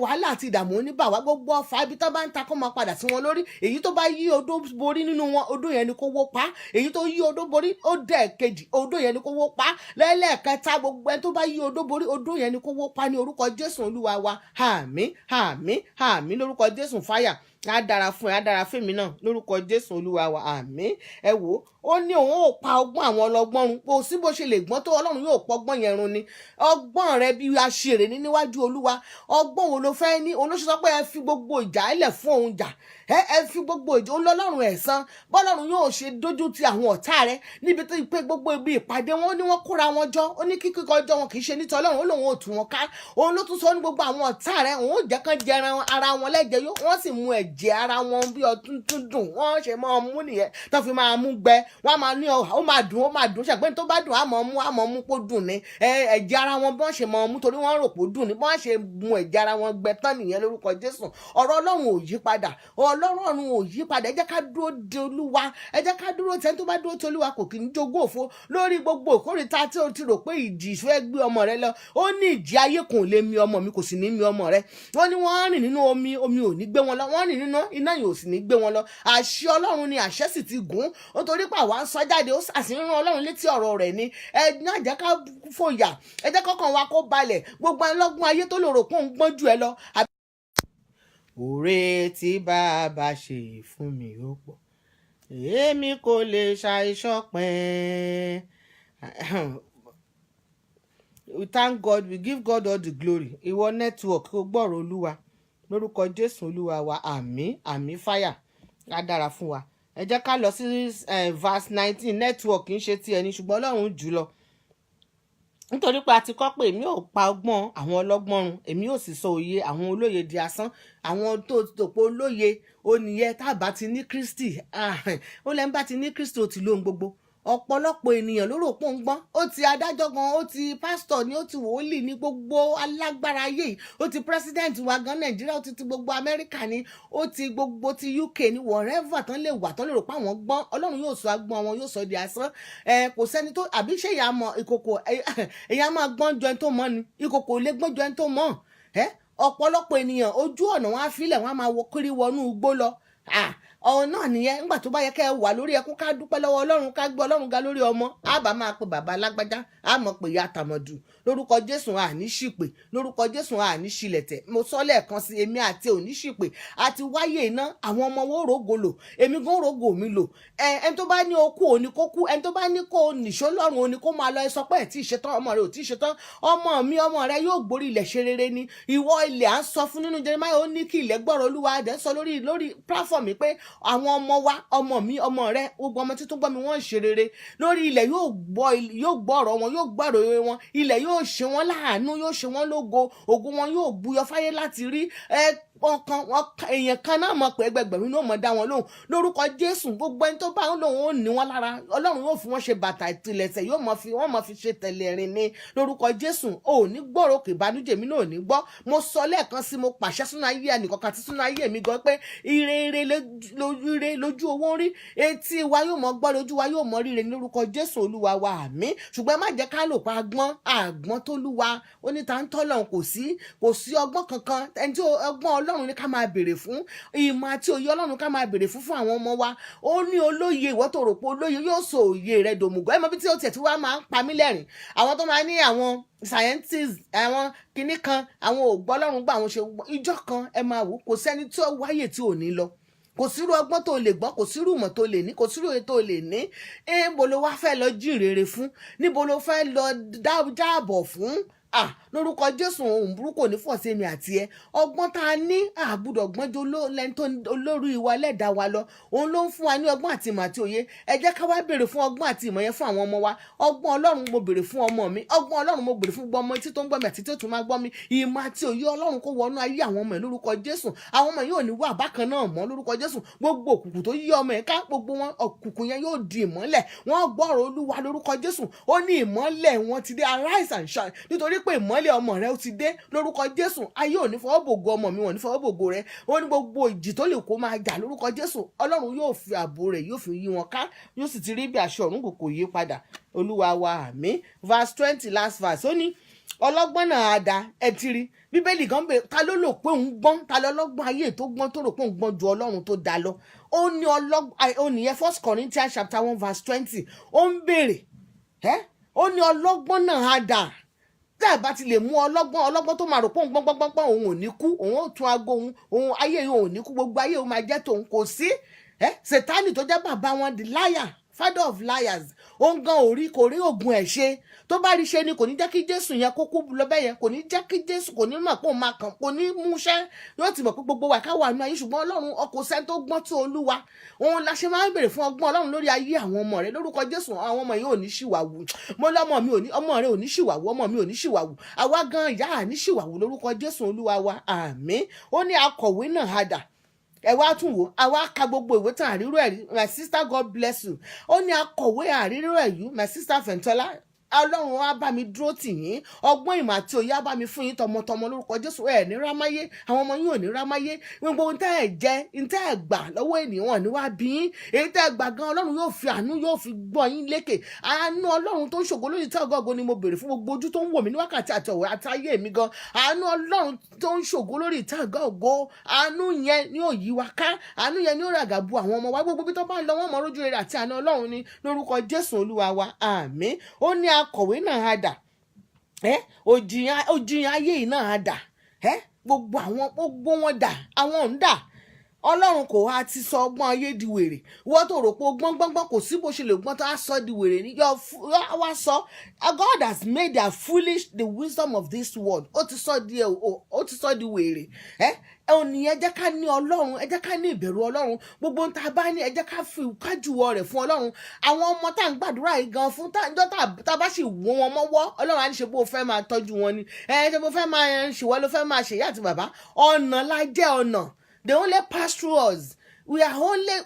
wàhálà àti ìdààmú ò ní bà wá. Gbogbo ọfà ibi tó bá ń ta kó máa padà sí wọn lórí. Èyí tó bá yí odó borí nínú wọn, odó yẹn ni kó wó pa. Èyí tó yí odó borí ó dẹ̀ kejì, odó yẹn ni kó wó pa. Lẹ́lẹ́kẹta gbogbo ẹni tó bá yí odó borí, odó yẹn ni kó wó pa ní orúkọ Jésù Olúwa wa. Àmín àmín àmín lórúkọ Jésù fáyà. Á dára fún ẹ, á dára fún mi náà lórúkọ Jésù Olúwa wa. Àmín. Ẹ wò ó ní òun ò pa ọgbọ́n àwọn ọlọ́gbọ́n run. Kò sí bó ṣe lè gbọ́n tó, Ọlọ́run yóò pọ̀ ọgbọ́n yẹn run ni. Ọgbọ́n rẹ bí aṣèrè ní níwájú Olúwa. Ọgbọ́n wo ló fẹ́ ní? Òun ló ṣe sọ pé ẹ fi gbogbo ìjà ẹlẹ̀ fún òun jà. Ẹ fi gbogbo ìjà Ọlọ́run ẹ̀san. Bọ́lọ́run yóò ṣe dójú ti àwọn ọ̀tá rẹ níbi tó pé gbogbo ibi ìpàdé wọn ní wọ́n kóra wọn jọ. Ó ní kíkọ́ ọjọ́ wọn kì í ṣe nítorí Ọlọ́run, ó lòun ò tú wọn ká. Òun ló tún sọ ní gbogbo àwọn ọ̀tá rẹ, òun ò jẹ́ kán jẹ ara wọn lẹ́jẹ̀ yó, wọ́n sì mu ẹ̀jẹ̀ ara wọn bí ọtún tún dùn. Wọ́n ṣe máa mú nìyẹn tó fi máa mú gbẹ. Wọ́n máa ní ó máa dùn ṣàgbẹ́ni tó bá dùn á mọ̀ mú kó dùn ní ẹ̀jẹ̀ ara wọn bí wọ́n ṣe máa mú torí wọ́n rò pé ó dùn ní bí wọ́n ṣe mu ẹ̀jẹ̀ ara wọn gbẹ tán nìyẹn lórúkọ Jésù. Ọ̀rọ̀ Ọlọ́run ò yí padà, Ọlọ́run ò yí padà. Ẹ jẹ́ ká dúró de Olúwa, ẹ jẹ́ ká dúró tẹ́ni tó bá dúró ti Olúwa kò kì í jogún òfo lórí gbogbo ìkórìíta tí o ti rò pé ìjì ìfẹ́ gbé ọmọ rẹ lọ. Ó ní ìjì ayé kò lè mi ọmọ mi, kò sì ní mi ọmọ rẹ. Wọ́n ní wọ́n rìn nínú omi ò ní gbé wọn lọ, wọ́n rìn níná, iná yìí ò sì ní gbé wọn lọ. Àṣẹ Ọlọ́run ni, àṣẹ sì ti gùn, nítorí pé àwa ń sọ jáde, ó sì ń rán Ọlọ́run létí ọ̀rọ̀ rẹ̀ ni. Ẹ má jẹ́ ká fòyà, ẹ jẹ́ kọ́kàn wa kó balẹ̀. Gbogbo ẹlọ́gbọ́n ayé tó lè rò pé òun gbọ́n jù ẹ lọ. Oore tí Bàbá ṣe fún mi ó pọ̀, èmi kò lè ṣàìṣọpẹ́. We thank God, we give God all the glory. Ìwọ network kó gbọ́rọ̀ Olúwa lórúkọ Jésù Olúwa wa, àmín àmín fáyà á dára fún wa. Ẹ jẹ́ ká lọ sí verse 19. Network ń ṣe ti ẹni ṣùgbọ́n Ọlọ́run jù lọ, nítorí pé a ti kọ́ pé èmi ò pa ọgbọ́n àwọn ọlọ́gbọ́n run, èmi ò sì sọ òye àwọn olóye di asán. Àwọn tó tòpó olóye oníyẹ tá bá ti ní Kristi, ó lẹ́nu bá ti ní Kristi ó ti lóhun gbogbo. Ọ̀pọ̀lọpọ̀ ènìyàn ló rò pé ń gbọ́n, ó ti adájọ́ gan, ó ti pásítọ̀ ni, ó ti wòlíì ní, gbogbo alágbára ayé yìí, ó ti president wa gan Nàìjíríà, ó ti gbogbo Amẹ́ríkà ni, ó ti gbogbo ti UK ni, wherever tán lè wà tán lè rò pé àwọn gbọ́n. Ọlọ́run yóò sọ agbọ́n wọn, yóò sọ di asán. Kò sẹ́ni tó, àbí ṣé ìyá mọ ìkòkò, èyàn máa gbọ́n ju ẹni tó mọ̀ ni, ìkòkò lè gbọ́n ju ẹni tó mọ̀. Ọ̀pọ̀lọpọ̀ ènìyàn ojú ọ̀nà wọn á filẹ̀, wọn á máa kiri wọnú igbó lọ. Ọ̀hún náà nìyẹn, nígbà tó bá yẹ kẹ́ ẹ wà lórí ẹkún, ká dúpẹ́ lọ́wọ́ Ọlọ́run, ká gbé Ọlọ́run ga lórí ọmọ. A bá máa pe bàbá alágbájá, a mọ̀ pé ìyá tàmọ̀dù. Lórúkọ Jésù àní ṣìpè, lórúkọ Jésù àní ṣìlẹ̀tẹ̀. Mo sọ lẹ́ẹ̀kan sí, èmi àti òní ṣìpè àti wáyé iná, àwọn ọmọ wo rògo lò, èmi gan rògo mi lò. Ẹni tó bá ní okú òní kó kú, ẹni tó bá ní kó nìṣó lọ́rùn òní kó máa lọ. Ẹ sọ pé ẹ tí ì ṣetán, ọmọ rẹ ò tí ì ṣetán. Ọmọ mi, ọmọ rẹ yóò gborí ilẹ̀ ṣe rere ni. Ìwọ ilẹ̀ à ń sọ fún nínú Jeremiah, ó ní kí ilẹ̀ gbọ́rọ̀ Olúwa. Dẹ̀ sọ lórí platform mi pé àwọn ọmọ wa, ọmọ mi, ọmọ rẹ, gbogbo ọmọ títún gbọ́ mi, wọ́n ń ṣe rere lórí ilẹ̀. Yóò gbọ́ ọ̀rọ̀ wọn, yóò gbọ́ ọ̀rọ̀ wọn. Ilẹ̀ yóò ṣe wọ́n láàánú, yóò ṣe wọ́n lógo, ògo wọn yóò buyọ fáyé láti rí. Èèyàn kan náà mọ̀ pé ẹgbẹgbẹ̀rún ló mọ̀ dá wọn lóhùn. Lórúkọ Jésù, gbogbo ẹni tó bá ń lòun ó ní wọn lára. Ọlọ́run yóò fi wọ́n ṣe bàtà ìtìlẹ̀sẹ̀, wọ́n mọ̀ fi ṣe tẹ̀lé rìn ni. Lórúkọ Jésù, ò ní gbọ́rọ̀ òkè ìbànújẹ́ mi náà ò ní gbọ́. Mo sọ lẹ́ẹ̀kan sí, mo pàṣẹ sínú ayé ẹnìkọ̀ọ̀kan àti sínú ayé mi gan pé ire lójú owó rí, etí wa yóò mọ gbọ́, lójú wa yóò mọ ríre ní lórúkọ Jésù Olúwa wa, àmín. Ṣùgbọ́n má jẹ́ ká lò pa àgbọ́n tó lúwa. Ó ní ta ń tọ́lọ̀, kò sí ọgbọ́n kankan. Ẹni tí ọgbọ́n Ọlọ́run ní ká máa béèrè fún, ìmọ̀ àti òye Ọlọ́run ká máa béèrè fún àwọn ọmọ wa. Ó ní olóye, ìwọ tó rò pé olóye yóò sọ òye rẹ dòmùgọ̀. Ẹ mọ bí tí ó tiẹ̀ tí wá máa ń pa mí lẹ́rìn. Àwọn tó máa ní àwọn scientists, àwọn kinní kan, àwọn ògbọ́ Ọlọ́run gbà àwọn ṣe ìjọ kan. Ẹ máa wò, kò sẹ́ni tí ó wáyè tí ò ní lọ. Kò sírú ọgbọ́n tó lè gbọ́, kò sírú ìmọ̀ tó lè ní, kò sírú òye tó lè ní. Níbo ló wá fẹ́ lọ jírèrè fún? Níbo ló fẹ́ lọ jáàbọ̀ fún? Lórúkọ Jésù, ohun burúkú ní fọ̀ sí mi àti ẹ. Ọgbọ́n tá a ní àgbùdọ̀ gbọ́n jù lẹ́ni tó olórí ìwà ẹlẹ́dàá wa lọ. Òun ló ń fún wa ní ọgbọ́n àti ìmọ̀ àti òye. Ẹ jẹ́ ká wá béèrè fún ọgbọ́n àti ìmọ̀ yẹn fún àwọn ọmọ wa. Ọgbọ́n Ọlọ́run mo béèrè fún ọmọ mi, ọgbọ́n Ọlọ́run mo béèrè fún gbọmọ etí tó ń gbọ́ mi àti tí ó tún máa gbọ́ mi. Ìmọ̀ àti òye Ọlọ́run kó wọnú ayé àwọn ọmọ ẹ̀ lórúkọ Jésù. Àwọn ọmọ yóò ní wà bákan náà mọ́ lórúkọ Jésù. Gbogbo òkùnkùn tó yí ọmọ ẹ̀ ká, gbogbo wọn òkùnkùn yẹn yóò di ìmọ́lẹ̀. Wọ́n gbọ́rọ̀ Olúwa lórúkọ Jésù. Ó ní ìmọ́lẹ̀ wọn ti dé, arise and shine, nítorí pé ìmọ́lẹ̀ ọmọ rẹ ó ti dé lórúkọ Jésù. Ayé ò ní fọwọ́ bògo ọmọ mi, wọn ò ní fọwọ́ bògo rẹ. Ó ní gbogbo ìjì tó lè kó máa jà lórúkọ Jésù. Ọlọ́run yóò fi ààbò rẹ̀, yóò fi yí wọn ká, yóò sì ti rí bí aṣọ ọ̀run kò yí padà. Olúwa wa, àmín. Verse 20, last verse. Ó ní ọlọ́gbọ́n náà á da. Ẹ ti rí Bíbélì gan bẹ, ta ló lò pé òun gbọ́n? Ta ló lọ́gbọ́n ayé tó gbọ́n tó rò pé òun gbọ́n ju Ọlọ́run tó dá lọ? Ó ní ó nìyẹn 1 Corinthians chapter 1 verse 20. Ó ń béèrè, ó ní ọlọ́gbọ́n náà á da. Tí a bá ti lè mú ọlọ́gbọ́n tó máa rò pé òun gbọ́ngbọ́ngbọ́n, òun ò ní kú, òun ó tún aago òun ayé òun ò ní kú, gbogbo ayé òun máa jẹ́ tòun. Kò sí Sátánì tó jẹ́ bàbá wọn, the liar, father of liars. Òun gan kò rí ògùn ẹ̀ ṣe. Tó bá rí ṣe ni kò ní jẹ́ kí Jésù yẹn kó kú lọ bẹ́ẹ̀ yẹn, kò ní jẹ́ kí Jésù, kò ní mọ̀ pé òun máa kàn, kò ní múṣẹ́. Yóò ti mọ̀ pé gbogbo wa ká wà nínú ayé, ṣùgbọ́n Ọlọ́run ọkọ̀ sẹ́ni tó gbọ́n tó Olúwa. Òun la ṣe máa ń béèrè fún ọgbọ́n Ọlọ́run lórí ayé àwọn ọmọ rẹ lórúkọ Jésù. Àwọn ọmọ yìí ò ní ṣìwàwù. Mo lọ́mọ mi ò ní, ọmọ rẹ ò ní ṣìwàwù, ọmọ mi ò ní ṣìwàwù. Àwa gan ìyá à ní ṣìwàwù lórúkọ Jésù Olúwa wa, àmín. Ó ní akọ̀wé náà hadà. Ẹ wá tún wò, àwa ka gbogbo ìwé tán àríró ẹ̀rí. My sister, God bless you. Ó ní akọ̀wé àríró ẹ̀yú, my sister Fentola. Ọlọ́run á bá mi dúró tì yín, ọgbọ́n ìmọ̀ àti òye á bá mi fún yín tọmọtọmọ lórúkọ Jésù. Ẹ ní rámáyé, àwọn ọmọ yín ò ní rámáyé, gbogbo ohun tẹ́ ẹ jẹ, ohun tẹ́ ẹ gbà lọ́wọ́ ènìyàn ní wá bí yín, èyí tẹ́ ẹ gbà gan Ọlọ́run yóò fi àánú yóò fi gbọ́ yín lékè. Àánú Ọlọ́run tó ń ṣògo lórí ìtẹ́ ògo ni mo béèrè fún gbogbo ojú tó ń wò mí ní wákàtí àti ọ̀wẹ́ àti ayé mi gan. Àánú Ọlọ́run tó ń ṣògo lórí ìtẹ́ ògo, àánú yẹn ni ó yí wa ká, àánú yẹn ni ó ràgà bu àwọn ọmọ wa gbogbo bí tó bá ń lọ wọ́n mọ rójú rere àti àánú Ọlọ́run ní lórúkọ Jésù Olúwa wa, àmín. Ó ní akọ̀wé náà á dà, òjìyàn ayé yìí náà á dà, gbogbo wọn dà, àwọn ò ń dà. Ọlọ́run kò wá ti sọ ọgbọ́n ayé di wèrè. Wọ́n tó rò pé gbọ́ngbọ́ngbọ́n kò sí bó ṣe lè gbọ́n tó á sọ di wèrè ní wá sọ. God has made their foolish the wisdom of this world. Ó ti sọ di wèrè. Ònìyẹn ẹ jẹ́ ká ní Ọlọ́run, ẹ jẹ́ ká ní ìbẹ̀rù Ọlọ́run. Gbogbo ohun tá a bá ní ẹ jẹ́ ká fi kájúwọ́ rẹ̀ fún Ọlọ́run. Àwọn ọmọ tá à ń gbàdúrà yìí gan fún tá a bá sì wó wọn mọ́wọ́, Ọlọ́run á ní ṣe bó o fẹ́ máa tọ́jú wọn ni. Ṣe bó fẹ́ máa ṣèwọ́ ló fẹ́ máa ṣèyá àti bàbá. Ọ̀nà la jẹ́ ọ̀nà. They only pass through us. We are only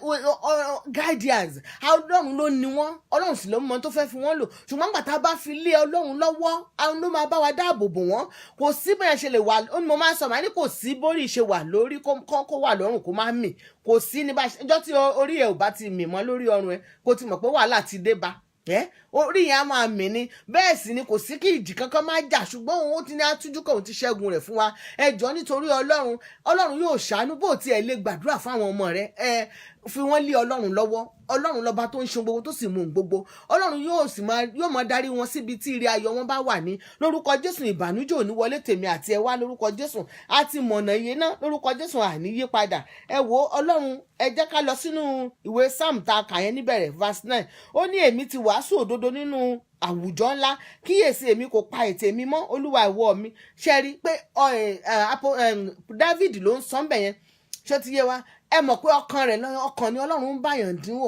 guardians. Ọlọ́run ló ní wọ́n, Ọlọ́run sì ló mọ tó fẹ́ fi wọ́n lò. Ṣùgbọ́n gbà tá a bá fi lé Ọlọ́run lọ́wọ́, àwọn ló máa bá wa dáàbò bò wọ́n. Kò sí bẹ́ẹ̀ ṣe lè wà, ó ní mo máa ń sọ, màá ní kò sí bórí ṣe wà lórí kó wà lọ́rùn kó má mì. Kò sí ní bá ṣe, ọjọ́ tí orí ẹ̀ ò bá ti mì mọ́ lórí ọrùn ẹ̀, kó ti mọ̀ pé wàhálà ti dé bá. Orí yẹn á máa mì ní. Bẹ́ẹ̀ sì ni kò sí kí ìjì kankan máa jà, ṣùgbọ́n òun ti ní àtújú kan, òun ti ṣẹ́gun rẹ̀ fún wa. Ẹ jọ̀ọ́ nítorí Ọlọ́run yóò ṣàánú bó tiẹ̀ lè gbàdúrà fáwọn ọmọ rẹ̀. Fi wọ́n lé Ọlọ́run lọ́wọ́. Ọlọ́run lọ́ba tó ń ṣe gbogbo tó sì mú gbogbo. Ọlọ́run yóò máa darí wọn síbi tí ire ayọ̀ wọn bá wà ní. Lórúkọ Jésù ìbànújẹ́ ò ní wọlé tèmi àti ẹ wá lórúkọ Jésù. A ti mọ̀nà iye náà lórúkọ Jésù, àní yí padà. Ẹ wo Ọlọ́run, ẹ jẹ́ ká lọ sínú ìwé Psalm tá a kà yẹn níbẹ̀rẹ̀ verse 9. Ó ní èmi ti wàásù òdodo nínú àwùjọ ńlá, kíyèsí èmi kò pa ètè mi mọ́, Olúwa ìwọ mi. Ṣe rí pé David ló ń sọ ńbẹ̀ yẹn. Ṣé ti yé wa? Ẹ mọ̀ pé ọkàn ni Ọlọ́run ń báyàn dínwó,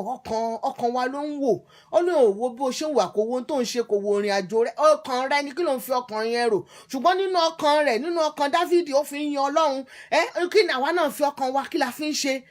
ọkàn wa ló ń wò. Ó ní òwò bó ṣe ń wà kó wo tó ń ṣe kó wo ìrìn àjò rẹ̀. Ọkàn rẹ̀ ni kí ló ń fi ọkàn yẹn rò. Ṣùgbọ́n nínú ọkàn Dáfídì ó fi ń yan Ọlọ́run. Kí ni àwa náà fi ọkàn wa kí la fi ń ṣe?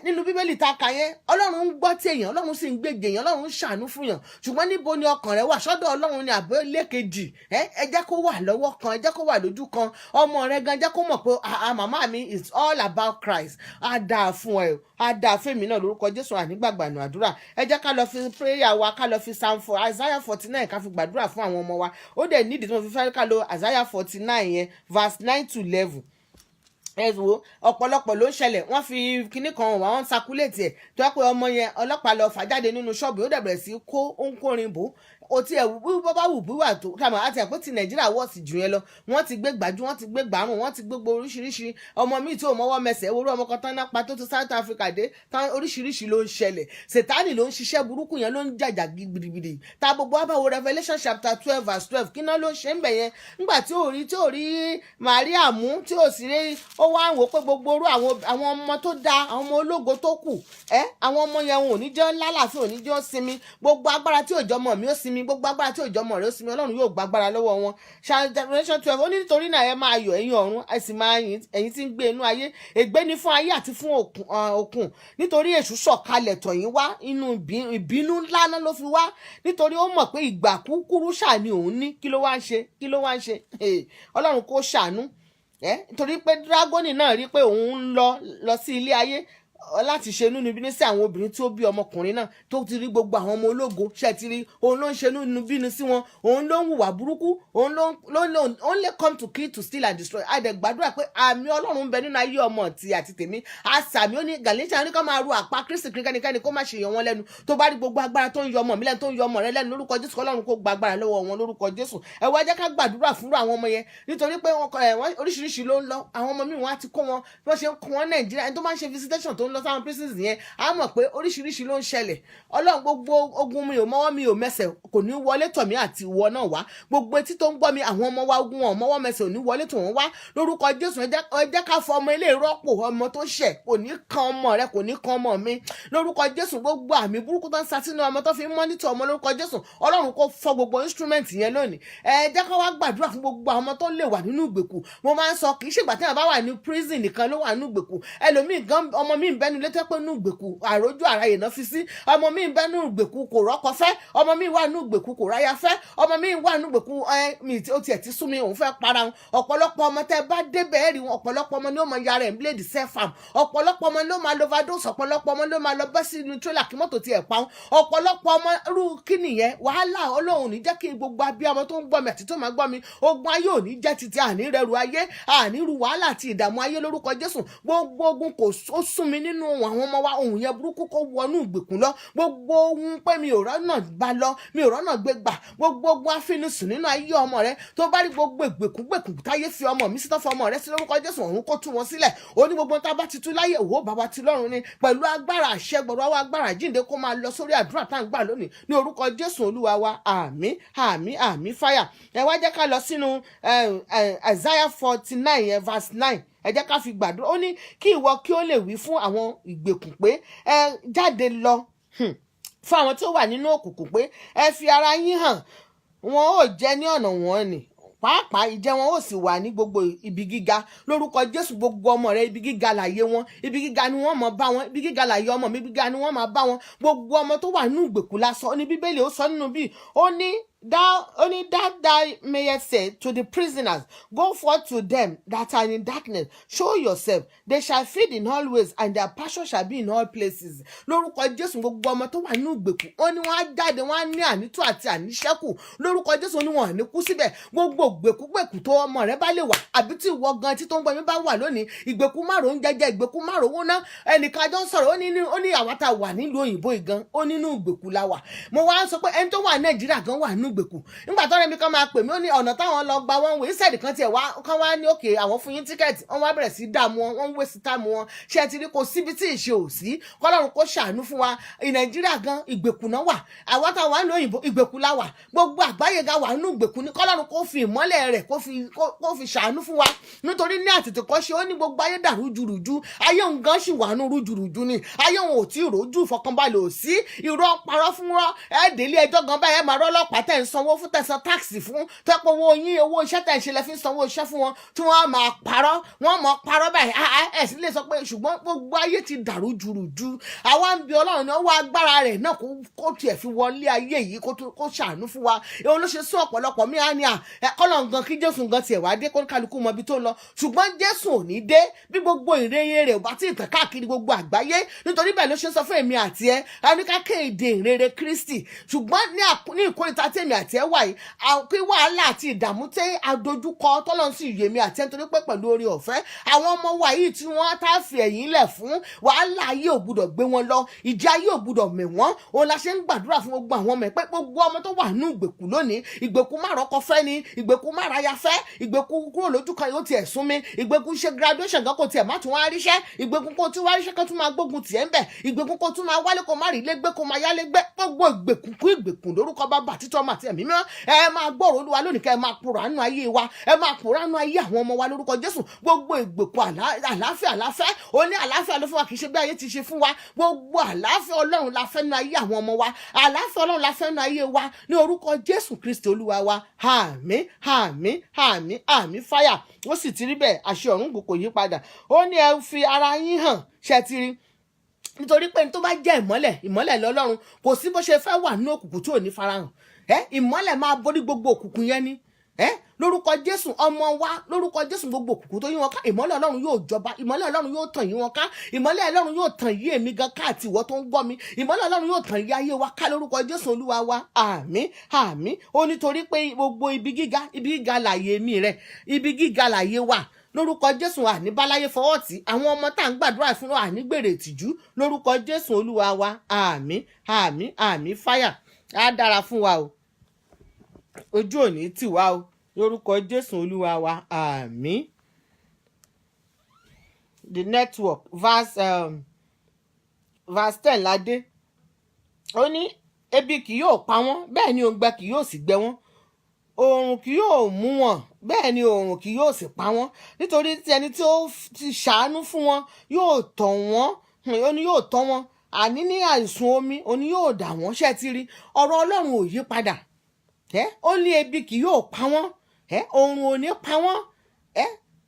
Nínú Bíbélì tá a kà yẹn, Ọlọ́run ń gbọ́ tí èèyàn, Ọlọ́run sì ń gbèjà èèyàn, Ọlọ́run ń ṣàánú fún yàn. Ṣùgbọ́n níbo ni ọkàn rẹ wà? Sọ́dọ̀ Ọlọ́run ni àbí lékejì? Ẹ jẹ́ kó wà lọ́wọ́ kan, ẹ jẹ́ kó wà lójú kan. Ọmọ rẹ gan jẹ́ kó mọ̀ pé màmá mi is all about Christ. Á dáa fún ẹ, á dáa fèmí náà lórúkọ Jésù, ànígbàgbànú àdúrà. Ẹ jẹ́ ká lọ fi prayer wa, ká lọ fi Isaiah 49 ká fi gbàdúrà fún àwọn ọmọ wa. Ó dẹ̀ nídìí tí mo fi fẹ́ ká lo Isaiah 49 yẹn verse 9 to 11. Wo ọ̀pọ̀lọpọ̀ ló ń ṣẹlẹ̀, wọ́n fi kinní kan wọ́n sakuléètì ẹ̀ tó yẹ pé ọmọ yẹn ọlọ́pàá lọ fà jáde nínú ṣọ́ọ̀bù, ó dẹ̀ bẹ̀rẹ̀ sí kó orin bò ó ti ẹ̀ bá wù bí wà tó kàmọ́ àti ẹ̀pẹ́ ti Nàìjíríà wọ̀ sí jù yẹn lọ. Wọ́n ti gbé gbàjú, wọ́n ti gbé gbàmù, wọ́n ti gbogbo oríṣiríṣi. Ọmọ míì tí ò mọ́wọ́ mẹsẹ̀ ewúrú ọmọ kan tán náà pa tó ti South Africa dé tán, oríṣiríṣi ló ń ṣẹlẹ̀. Sètánì ló ń ṣiṣẹ́ burúkú yẹn, ló ń jàjà gidigidi. Ta gbogbo wa bá wo Revelation chapter 12 verse 12 kí náà ló ń ṣe ń bẹ̀ yẹn. Nígbà tí ò rí Màríà mú, tí ò sì rí, ó wá ń wò pé gbogbo orú àwọn ọmọ tó da, àwọn ọmọ ológo tó kù, àwọn ọmọ yẹn wọn ò ní jẹ́ lálàáfíà, ò ní jẹ́ ó sinmi. Gbogbo agbára tí òjò ọmọ mi ó sinmi, gbogbo agbára tí òjò ọmọ rẹ̀ ó sinmi, Ọlọ́run yóò gbàgbára lọ́wọ́ wọn. Revelation 12 ó ní nítorí náà ẹ máa yọ̀ ẹ̀yin ọ̀run, ẹ sì máa yìn ẹ̀yin tí ń gbé inú ayé. Ègbé ni fún ayé àti fún òkun, nítorí èṣù sọ̀kalẹ̀ tọ̀ yín wá, inú ìbínú ńlá náà ló fi wá, nítorí ó mọ̀ pé ìgbà kúkúrú ṣáà ni òun ní. Kí ló wá ń ṣe? Ọlọ́run kó ṣàánú. Nítorí pé Dragoni náà rí pé òun ń lọ sí ilé ayé láti ṣe inúnibíní sí àwọn obìnrin tí ó bí ọmọkùnrin náà, tó ti rí gbogbo àwọn ọmọ ológo ṣe ti rí, òun ló ń ṣe inúnibíní sí wọn, òun ló ń hùwà burúkú, òun ló only come to kill, to steal and destroy. A dẹ̀ gbàdúrà pé àmì Ọlọ́run ń bẹ nínú ayé ọmọ ti àti tèmi. Àsàmì ó ní Gàlátíà ní ká máa ru àpá Kristi kẹ́nikẹ́ni kó má ṣe yọ wọn lẹ́nu. Tó bá rí gbogbo agbára tó ń yọ ọmọ mi lẹ́nu, tó ń yọ ọmọ rẹ lẹ́nu, lórúkọ Jésù Ọlọ́run kó gba agbára lọ́wọ́ wọn lórúkọ Jésù. Ẹ wá jẹ́ ká gbàdúrà fúnra àwọn ọmọ yẹn, nítorí pé wọ́n oríṣiríṣi ló ń lọ. Àwọn ọmọ mi wọn á ti kó wọn bí wọ́n ṣe ń kó wọn Nàìjíríà. Ẹni tó máa ń ṣe visitation tó ń lọ sáwọn prisons yẹn a mọ̀ pé oríṣiríṣi ló ń ṣẹlẹ̀. Ọlọ́run gbogbo ogun mi ò mọ́wọ́ mi ò mẹsẹ̀ kò ní wọlé tọ̀ mí àti ìwọ náà wá. Gbogbo etí tó ń gbọ́ mi, àwọn ọmọ wa ogun wọn mọ́wọ́ mẹsẹ̀ ò ní wọlé tọ̀ wọ́n wá lórúkọ Jésù. Ẹ jẹ́ ká fọ ọmọ ilé rọ́pò ọmọ tó ṣẹ̀, kò ní kan ọmọ rẹ, kò ní kan ọmọ mi lórúkọ Jésù. Gbogbo àmì burúkú tó ń sa sínú ọmọ tó fi ń mọ́nítọ̀ ọmọ lórúkọ Jésù, Ọlọ́run kó fọ gbogbo instrument yẹn lónìí. Ẹ jẹ́ ká wá gbàdúrà fún gbogbo àwọn ọmọ tó lè wà nínú ìgbèkùn. Mo máa ń sọ kì í ṣègbà tí wọ́n bá wà ní prison nìkan ló wà nínú ìgbèkùn. Ẹlòmíì gan ọmọ mi bẹ́nu ilé tẹ́ pé nù gbèkú àrójú àráyè náà fi sí, ọmọ míì bẹ́ nù gbèkú kò rọ́kọ fẹ́, ọmọ míì wà nù gbèkú kò ráyà fẹ́, ọmọ míì wà nù gbèkú ó tiẹ̀ ti sú mi òun fẹ́ para wọn. Ọ̀pọ̀lọpọ̀ ọmọ tẹ́ bá débẹ̀ ẹ̀rí wọn, ọ̀pọ̀lọpọ̀ ọmọ ni ó máa yára ẹ̀ ń bléèdì self-harm, ọ̀pọ̀lọpọ̀ ọmọ ló máa overdose, ọ̀pọ̀lọpọ̀ ọmọ ló máa lọ bẹ́ sínú tírélà kí mọ́tò tiẹ̀ pa wọn, ọ̀pọ̀lọpọ̀ ọmọ rú kí nìyẹn wàhálà. Ọlọ́run ní jẹ́ kí gbogbo abiyamọ tó ń gbọ́ mi àti tó máa gbọ́ mi, ogun ayé ò ní jẹ́ títí àní rẹrù ayé, àní ru wàhálà àti ìdààmú ayé lórúkọ Jésù. Gbogbo ogun kò sún mi nínú àwọn ọmọ wa, ohun yẹn burúkú kó wọnú ìgbèkùn lọ. Gbogbo ohun pé mi ò rọ́nà bá lọ, mi ò rọ́nà gbé gbà, gbogbo ogun àfinisùn nínú ayé ọmọ rẹ, tó bá rí gbogbo ìgbèkùn táyé fi ọmọ mi sí tó fọ ọmọ rẹ sí lórúkọ Jésù, òun kó tú wọn sílẹ̀. Ó ní gbogbo tá a bá ti tú láyé òwò bàbá ti lọ́run ni, pẹ̀lú agbára àṣẹ gbọ̀dọ̀ wa agbára jíǹde kó máa lọ sórí àdúrà tá à ń gbà lónìí ní orúkọ Jésù Olúwa wa. Àmín àmín àmín fáyà. Ẹ wá jẹ́ ká lọ sínú Isaiah 49 verse 9. Ẹ jẹ́ ká fi gbàdúrà. Ó ní kí ìwọ kí ó lè wí fún àwọn ìgbèkùn pé ẹ jáde lọ, fún àwọn tó wà nínú òkùnkùn pé ẹ fi ara yín hàn, wọn ò jẹ ní ọ̀nà wọn ni, pàápàá ìjẹ wọn ò sì wà ní gbogbo ibi gíga lórúkọ Jésù. Gbogbo ọmọ rẹ ibi gíga láyé wọn, ibi gíga ni wọ́n máa bá wọn, ibi gíga láyé ọmọ mi, ibi gíga ni wọ́n máa bá wọn. Gbogbo ọmọ tó wà nínú ìgbèkùn lásán, ó ní Bíbélì ó sọ nínú bí ó ní thou mayest say to the prisoners, go forth to them that are in darkness, show yourself, they shall feed in all ways, and their pasture shall be in all places. Lórúkọ Jésù gbogbo ọmọ tó wà nínú ìgbèkùn, ó ní wọ́n á jáde, wọ́n á ní ànító àti àníṣẹ́kù lórúkọ Jésù. Ó ní wọn ò ní kú síbẹ̀. Gbogbo ìgbèkùgbèkù tó ọmọ rẹ bá lè wà, àbí tí ìwọ gan tí tó ń gbọ́ mi bá wà lónìí, ìgbèkùn márùn-ún jẹjẹ, ìgbèkùn márùn-ún ná. Ẹnìkan jọ ń sọ̀rọ̀, ó ní àwa tá wà nílùú òyìnbó ìgan, ó nínú ìgbèkùn la wà. Mo wá ń sọ pé ẹni tó wà Nàìjíríà gan wà nínú ìgbèkùn. Nígbà tó rẹ̀ mi kan máa pè mí, ó ní ọ̀nà táwọn lọ gba wọn wò ìṣẹ̀dì kan tiẹ̀ wá kán wá ní òkè àwọn fún yín tíkẹ́ẹ̀tì, wọ́n wá bẹ̀rẹ̀ sí dààmú wọn, wọ́n ń wé sí táàmù wọn. Ṣé ẹ ti rí kò síbi tí ìṣe ò sí? Kọ́lọ́run kó ṣàánú fún wa. Nàìjíríà gan ìgbèkùn náà wà, àwa táwọn wà ní òyìnbó ìgbèkùn la wà, gbogbo àgbáyé ga wà nínú ìgbèkùn ní. Kọ́lọ́run kó fi ìmọ́lẹ̀ rẹ̀ kó fi ṣàánú fún wa, nítorí ní àtètè kọ́ ṣe ó ní gbogbo ayé dà rújurùjú, ayé òun gan ṣì wà nù rújurùjú ni, ayé òun ò tí ì rójú, ìfọkànbalẹ̀ ò sí, irọ́ parọ́ fún rọ́, délé ẹjọ́ gan báyẹn máa rọ́lọ́pàá tẹ̀ ń sanwó fún tẹ̀sán táàkì fún tẹ́pọ̀ owó yín, owó iṣẹ́ tẹ̀ ń ṣe lẹ́ fi ń sanwó iṣẹ́ fún wọn, tí wọ́n máa parọ́, wọ́n mọ̀ parọ́ báyìí. Ẹ̀ sì lè sọ pé ṣùgbọ́n gbogbo ayé ti dàrú jùrùjú. Àwa ń bi Ọlọ́run ní ọwọ́ agbára rẹ̀ náà kó tiẹ̀ fi wọlé ayé yìí kó ṣàánú fún wa. Òun ló ṣe sún ọ̀pọ̀lọpọ̀ mí á ní Ọlọ́run gan kí Jésù gan tiẹ̀ wá dé kó kálukú mọ ibi tó lọ, ṣùgbọ́n Jésù ò ní dé bí gbogbo ìrere rẹ̀ ò bá tí ì tàn káàkiri gbogbo àgbáyé. Nítorí bẹ́ẹ̀ ló ṣe sọ fún èmi àti ẹ, a ní ká kéde ìrere Kristi. Ṣùgbọ́n ní ìkórìtà tí èmi àti ẹ wà yìí, kí wàhálà àti ìdààmú tẹ́ àdojúkọ tọ́lọ́run sì yèmí àti ẹ, nítorí pé pẹ̀lú oore ọ̀fẹ́ àwọn ọmọ wa yìí tí wọ́n tá fi ẹ̀yìn lẹ̀ fún, wàhálà ayé ò gbúdọ̀ gbé wọn lọ, ìjì ayé ò gbúdọ̀ mẹ̀ wọ́n. Òun la ṣe ń gbàdúrà fún gbogbo àwọn ọmọ ẹ̀ pé gbogbo ọmọ tó wà nínú ìgbèkùn lónìí, ìgbèkùn má rọ́kọ fẹ́ ni, ìgbèkùn má ráyà fẹ́, ìgbèkùn kúrò lójú kan yóò tiẹ̀ sún mi, ìgbèkùn ṣe graduation gan kò tiẹ̀ má tún wá ríṣẹ́, ìgbèkùn kò tún wá ríṣẹ́ kan tún máa gbógun tiẹ̀ ń bẹ̀, ìgbèkùn kò tún máa wálé kó má rí ilé gbé kó máa yálé gbé. Gbogbo ìgbèkùn kú ìgbèkùn lórúkọ Bàbá àti Ọmọ àti Ẹ̀mí Mímọ́. Ẹ máa gbọ́rọ̀ Olúwa lónìí, kẹ́ ẹ máa pòrò àánú ayé wa, ẹ máa pòrò àánú ayé àwọn ọmọ wa lórúkọ Jésù. Gbogbo ìgbèkùn àlàáfíà ó ní àlàáfíà ló fún wa, kì í ṣe bí ayé ti ṣe fún wa. Gbogbo àlàáfíà Ọlọ́run la fẹ́ nínú ayé àwọn ọmọ wa, àlàáfíà Ọlọ́run la fẹ́ nínú ayé wa ní orúkọ Jésù Kristi Olúwa wa. Àmín àmín àmín àmín fáyà. Ó sì ti rí bẹ́ẹ̀, àṣẹ ọ̀run kò yí padà. Ó ní ẹ fi ara yín hàn, ṣe ti rí, nítorí pé ní tó bá jẹ́ ìmọ́lẹ̀ lọ́lọ́run, kò sí bó ṣe fẹ́ wà nínú òkùnkùn tí ò ní farahàn. Ìmọ́lẹ̀ máa borí gbogbo òkùnkùn yẹn ni. Lórúkọ Jésù ọmọ wa, lórúkọ Jésù gbogbo òkùnkùn tó yí wọn ká, ìmọ́lẹ̀ Ọlọ́run yóò jọba, ìmọ́lẹ̀ Ọlọ́run yóò tàn yí wọn ká, ìmọ́lẹ̀ Ọlọ́run yóò tàn yí èmi gan ká àti ìwọ tó ń gbọ́ mi, ìmọ́lẹ̀ Ọlọ́run yóò tàn yí ayé wa ká lórúkọ Jésù Olúwa wa. Àmín àmín. Ó nítorí pé gbogbo ibi gíga láyé mi rẹ̀, ibi gíga láyé wa lórúkọ Jésù. Àníbáláyé fọwọ́ tí àwọn ọmọ tá ń gbàdúrà fún ànígbèrè ìtìjú lórúkọ Jésù Olúwa wa. Àmín àmín àmín fáyà. Á dára fún wa o, ojú òní tì wá o lórúkọ Jésù Olúwa wa. Àmín. The network verse 10 ládé. Ó ní ebi kì yóò pa wọ́n, bẹ́ẹ̀ ni òǹgbẹ kì yóò sì gbẹ wọ́n, oòrùn kì yóò mú wọn, bẹ́ẹ̀ ni oòrùn kì yóò sì pa wọ́n, nítorí tí ẹni tí ó ti ṣàánú fún wọn yóò tọ̀ wọ́n, ó ní yóò tọ́ wọn, àní ní àìsùn omi ó ní yóò dà wọ́n. Ṣé ti rí ọ̀rọ̀ Ọlọ́run ò yí padà. Ó ní ebi kì yóò pa wọ́n, oòrùn ò ní pa wọ́n,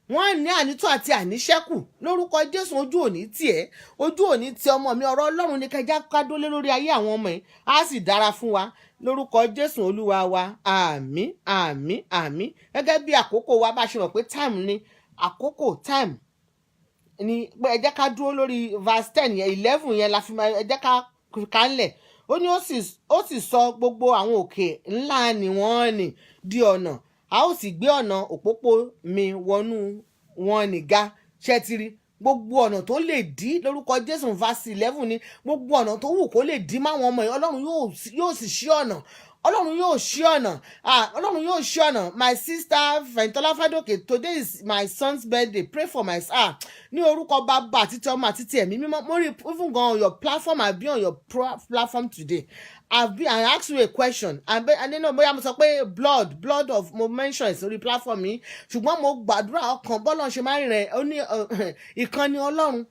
wọ́n ní ànító àti àníṣẹ́kù lórúkọ Jésù. Ojú òní tì ẹ́, ojú òní ti ọmọ mi. Ọ̀rọ̀ Ọlọ́run ní kẹjá kádólé lórí ayé àwọn ọmọ yìí, á sì dára fún wa lórúkọ Jésù Olúwa wa. Àmín àmín àmín. Gẹ́gẹ́ bí àkókò wa bá ṣe mọ̀ pé time ni àkókò, time ni pé ẹ jẹ́ ká dúró lórí verse 10 yẹn, 11 yẹn la fi máa, ẹ jẹ́ ká kánlẹ̀. Ó ní ó sì sọ gbogbo àwọn òkè ńlá ni wọ́n ní di ọ̀nà, a ó sì gbé ọ̀nà òpópó mi wọnú wọn nìga. Ṣẹ́tìrí gbogbo ọ̀nà tó lè dí lórúkọ Jésù. verse 11 ni gbogbo ọ̀nà tó wù kó lè dí máwọn ọmọ yìí, Ọlọ́run yóò sì ṣí ọ̀nà. Ọlọ́run yóò ṣí ọ̀nà. Ọlọ́run yóò ṣí ọ̀nà. My sister Fẹ̀yìntọ́lá Fádòkè, today is my son's birthday, pray for my son. Ní orúkọ Bàbá àti ti Ọmọ àti ti Ẹ̀mí Mímọ́. Mo rí even on your platform, I've been on your platform today. I asked you a question and then bóyá mo sọ pé blood of mo mention it lórí platform mi, ṣùgbọ́n mo gbàdúrà ọkàn bọ́lọ̀ ṣe máa ń rìn rẹ̀. Ó ní ìkànnì Ọlọ́run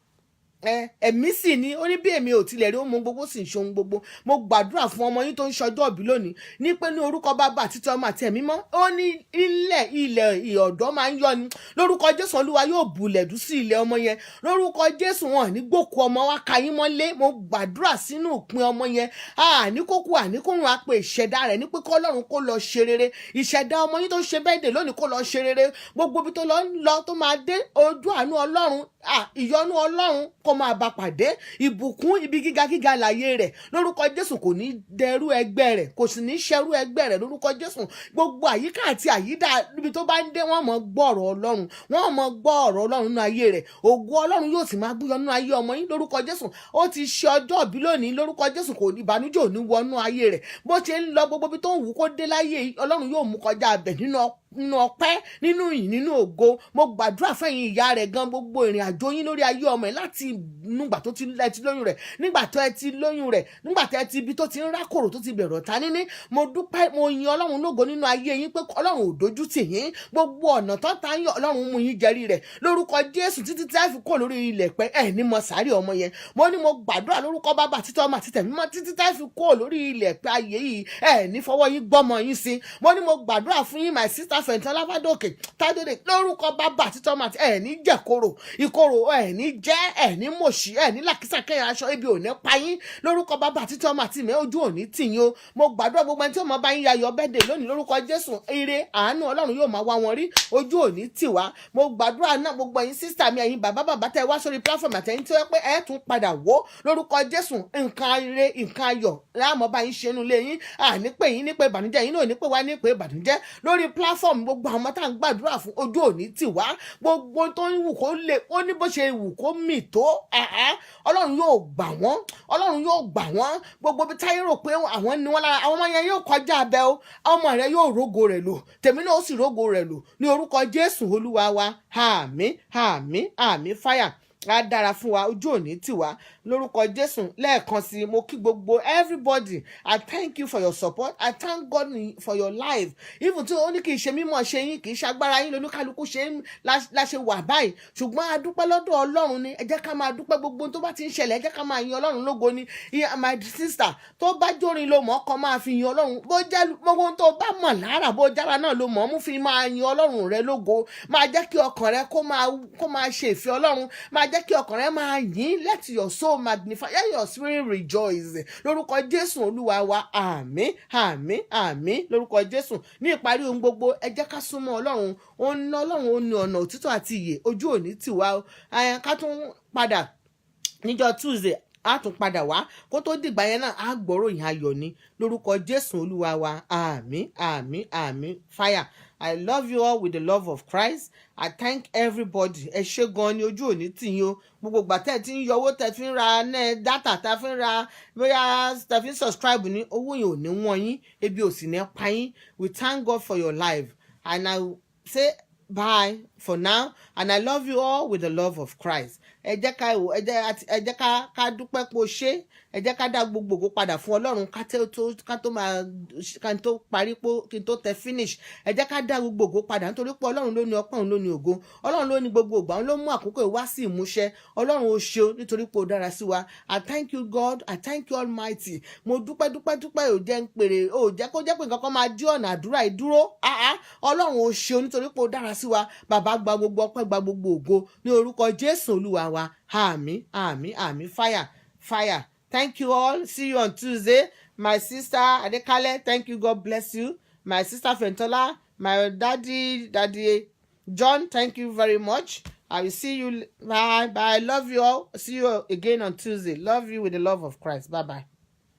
ẹ̀mí sì ni, ó ní bí èmi ò tilẹ̀ rí ohun gbogbo sì ń ṣe ohun gbogbo. Mo gbàdúrà fún ọmọ yín tó ń ṣọjọ́ ìbí lónìí ní pé ní orúkọ Bàbá àti ti Ọmọ àti Ẹ̀mí Mímọ́. Ó ní ilẹ̀ ọ̀dọ́ máa ń yọ ni lórúkọ Jésù. Olúwa yóò bulẹ̀dú sí ilẹ̀ ọmọ yẹn lórúkọ Jésù. Wọn ní gbòkú ọmọ wa ka yín mọ́lé. Mo gbàdúrà sínú ìpín ọmọ yẹn, àníkókù àníkóhun apè ìṣẹ̀dá rẹ̀ ní pé kọ́ Ọlọ́run kó lọ ṣe rere. Ìṣẹ̀dá ọmọ yín tó ṣe birthday lónìí kó lọ ṣe rere. Gbogbo ibi tó lọ tó máa dé, ojú àánú Ọlọ́run, ìyọ́nú Ọlọ́run kó máa bá pàdé. Ìbùkún ibi gíga láyé rẹ̀ lórúkọ Jésù. Kò ní dẹrú ẹgbẹ́ rẹ̀, kò sì ní ṣẹrú ẹgbẹ́ rẹ̀ lórúkọ Jésù. Gbogbo àyíká àti àyídà níbi tó bá ń dé, wọ́n mọ̀ gbọ́ ọ̀rọ̀ Ọlọ́run, wọ́n mọ̀ gbọ́ ọ̀rọ̀ Ọlọ́run nínú ayé rẹ̀. Ògo Ọlọ́run yóò sì máa búyọ nínú ayé ọmọ yín lórúkọ Jésù. Ó ti ṣe ọjọ́ ìbí lónìí lórúkọ Jésù. Kò ní ìbànújẹ́ ò ní wọnú ayé rẹ̀. Bó ṣe ń lọ gbogbo ibi tó ń wù kó dé láyé, Ọlọ́run yóò mú kọjá abẹ nínú ọpẹ́, nínú ìyìn, nínú ògo. Mo gbàdúrà fẹ́yìn ìyá rẹ̀ gan, gbogbo ìrìn àjò yín lórí ayé ọmọ yìí láti nígbà tó ti lóyún rẹ̀, nígbà tó ẹ ti lóyún rẹ̀, nígbà tó ẹ ti ibi tó ti ń rákòrò tó ti bẹ̀rẹ̀ ọ̀tá níní. Mo dúpẹ́, mo yin Ọlọ́run lógo nínú ayé yín pé Ọlọ́run ò dojú tì yín. Gbogbo ọ̀nà tó ta ń yọ, Ọlọ́run mú yín jẹrí rẹ̀ lórúkọ Jésù títí tí ẹ fi kó lórí ilẹ̀ pẹ́ ẹ̀ ní mọ sàárì ọmọ yẹn. Mo ní mo gbàdúrà lórúkọ Bàbá àti ti Ọmọ àti ti Ẹ̀mí Mímọ́ títí tí ẹ fi kó lórí ilẹ̀ pẹ́ ayé yìí ẹ̀ ní fọwọ́ yín gbọ́mọ yín sí. Mo ní mo gbàdúrà fún yín my sister Fẹ̀yìntọ́lá Fádòkè Tádòdè lórúkọ Bàbá àti ti Ọmọ àti ẹ̀ ní jẹ̀koro ìkorò, ẹ̀ ní jẹ́, ẹ̀ ní mòṣì, ẹ̀ ní làkísà kẹ́yìn aṣọ, ibi ò ní pa yín lórúkọ Bàbá àti ti Ọmọ àti Ẹ̀mí. Ojú ò ní tì yín o. Mo gbàdúrà gbogbo ẹni tí ó mọ bá yín yayọ̀ birthday lónìí lórúkọ Jésù. Ire àánú Ọlọ́run yóò máa wá wọn rí. Ojú ò ní tì wá. Mo gbàdúrà náà gbogbo ẹ̀yin sister mi, ẹ̀yin bàbá tẹ́ wá sórí platform àtẹ̀yin tí ó yẹ pé ẹ tún padà wò lórúkọ Jésù. Nǹkan ire, nǹkan ayọ̀ láàmú bá yín ṣe inú ilé yín. Ní pé yín ní pé ìbànújẹ́, yín náà ní pé wá ní pé ìbànújẹ́ lórí platform. Gbogbo àwọn ọmọ tá à ń gbàdúrà fún, ojú ò ní tì wá. Gbogbo tó ń wù kó lè, ó ní bó ṣe wù kó mì tó, Ọlọ́run yóò gbà wọ́n. Ọlọ́run yóò gbà wọ́n. Gbogbo bí táyé rò pé àwọn ni wọ́n lára, àwọn ọmọ yẹn yóò kọjá abẹ o. Ọmọ rẹ yóò rógo rẹ̀ lò, tèmi náà ó sì rógo rẹ̀ lò ní orúkọ Jésù Olúwa wa. Àmín àmín àmín. Fáyà á dára fún wa, ojú òní tì wá lórúkọ Jésù. Lẹ́ẹ̀kan sí mo kí gbogbo everybody. I thank you for your support. I thank God for your life. Even tí ó ní kì í ṣe mímọ̀ ṣe yín, kì í ṣe agbára yín lóníkálukú ṣe láṣẹ wà báyìí, ṣùgbọ́n a dúpẹ́ lọ́dọ̀ Ọlọ́run ni. Ẹ jẹ́ ká máa dúpẹ́ gbogbo tó bá ti ń ṣẹlẹ̀, ẹ jẹ́ ká máa yin Ọlọ́run lógo ni. My sister tó bá jórin ló mọ̀ ọkọ máa fi yin Ọlọ́run. Bó jẹ́ gbogbo tó bá mọ̀ lára, bó jára náà ló mọ̀, mú fi máa yin Ọlọ́run rẹ lógo. Máa jẹ́ kí ọkàn rẹ kó máa ṣe ìfẹ́ Ọlọ́run. Máa jẹ́ kí ọkàn rẹ máa yìn. Let your soul magnify, let your spirit rejoice lórúkọ Jésù Olúwa wa. Àmín àmín àmín lórúkọ Jésù. Ní ìparí ohun gbogbo, ẹ jẹ́ ká súnmọ́ Ọlọ́run. Ọlọ́run ó ní ọ̀nà òtítọ́ àti ìyè. Ojú òní tì wá. Ká tún padà níjọ́ Tuesday, a tún padà wá kó tó dìgbà yẹn náà á gbọ́rọ̀ ìhìn ayọ̀ ní lórúkọ Jésù Olúwa wa. Àmín àmín àmín. Fire. I love you all with the love of Christ. I thank everybody. Ẹ ṣé gan ni, ojú òní tì yín o. Gbogbo ìgbà tẹ́ ti ń yọ owó, tẹ́ fi ń ra data, tẹ́ fi ń ra bóyá tẹ́ fi ń subscribe ní, owó yẹn ò ní wọ́n yín, ebi ò sì ní pa yín. We thank God for your life. And I say bye for now. And I love you all with the love of Christ. ẹ jẹ́ ká dúpẹ́ pé o ṣé, ẹ jẹ́ ká dá gbogbo ògo padà fún Ọlọ́run ká tó parí pé kí n tó tẹ finish. Ẹ jẹ́ ká dá gbogbo ògo padà nítorí pé Ọlọ́run ló ní ọpẹ́, òun ló ní ògo, Ọlọ́run ló ní gbogbo ìgbà, òun ló mú àkókò wá sí ìmúṣẹ. Ọlọ́run o ṣé nítorí pé o dára sí wa. I thank you God, I thank you Almighty. Mo dúpẹ́ ò jẹ́ ń pèrè, ò jẹ́ kó jẹ́ pé nǹkan kan máa dí ọ̀nà àdúrà ìdúró. Ọlọ́run o ṣé nítorí pé o dára sí wa. Bàbá gba gbogbo ọpẹ́, gba gbogbo ògo ní orúkọ Jésù Olúwa wa. Àmín, àmín, àmín. Fire. Thank you all. See you on Tuesday. My sister Adekale, thank you. God bless you. My sister Fentola, my daddy John, thank you very much. I will see you. Bye. Love you all. See you again on Tuesday. Love you with the love of Christ. Bye-bye.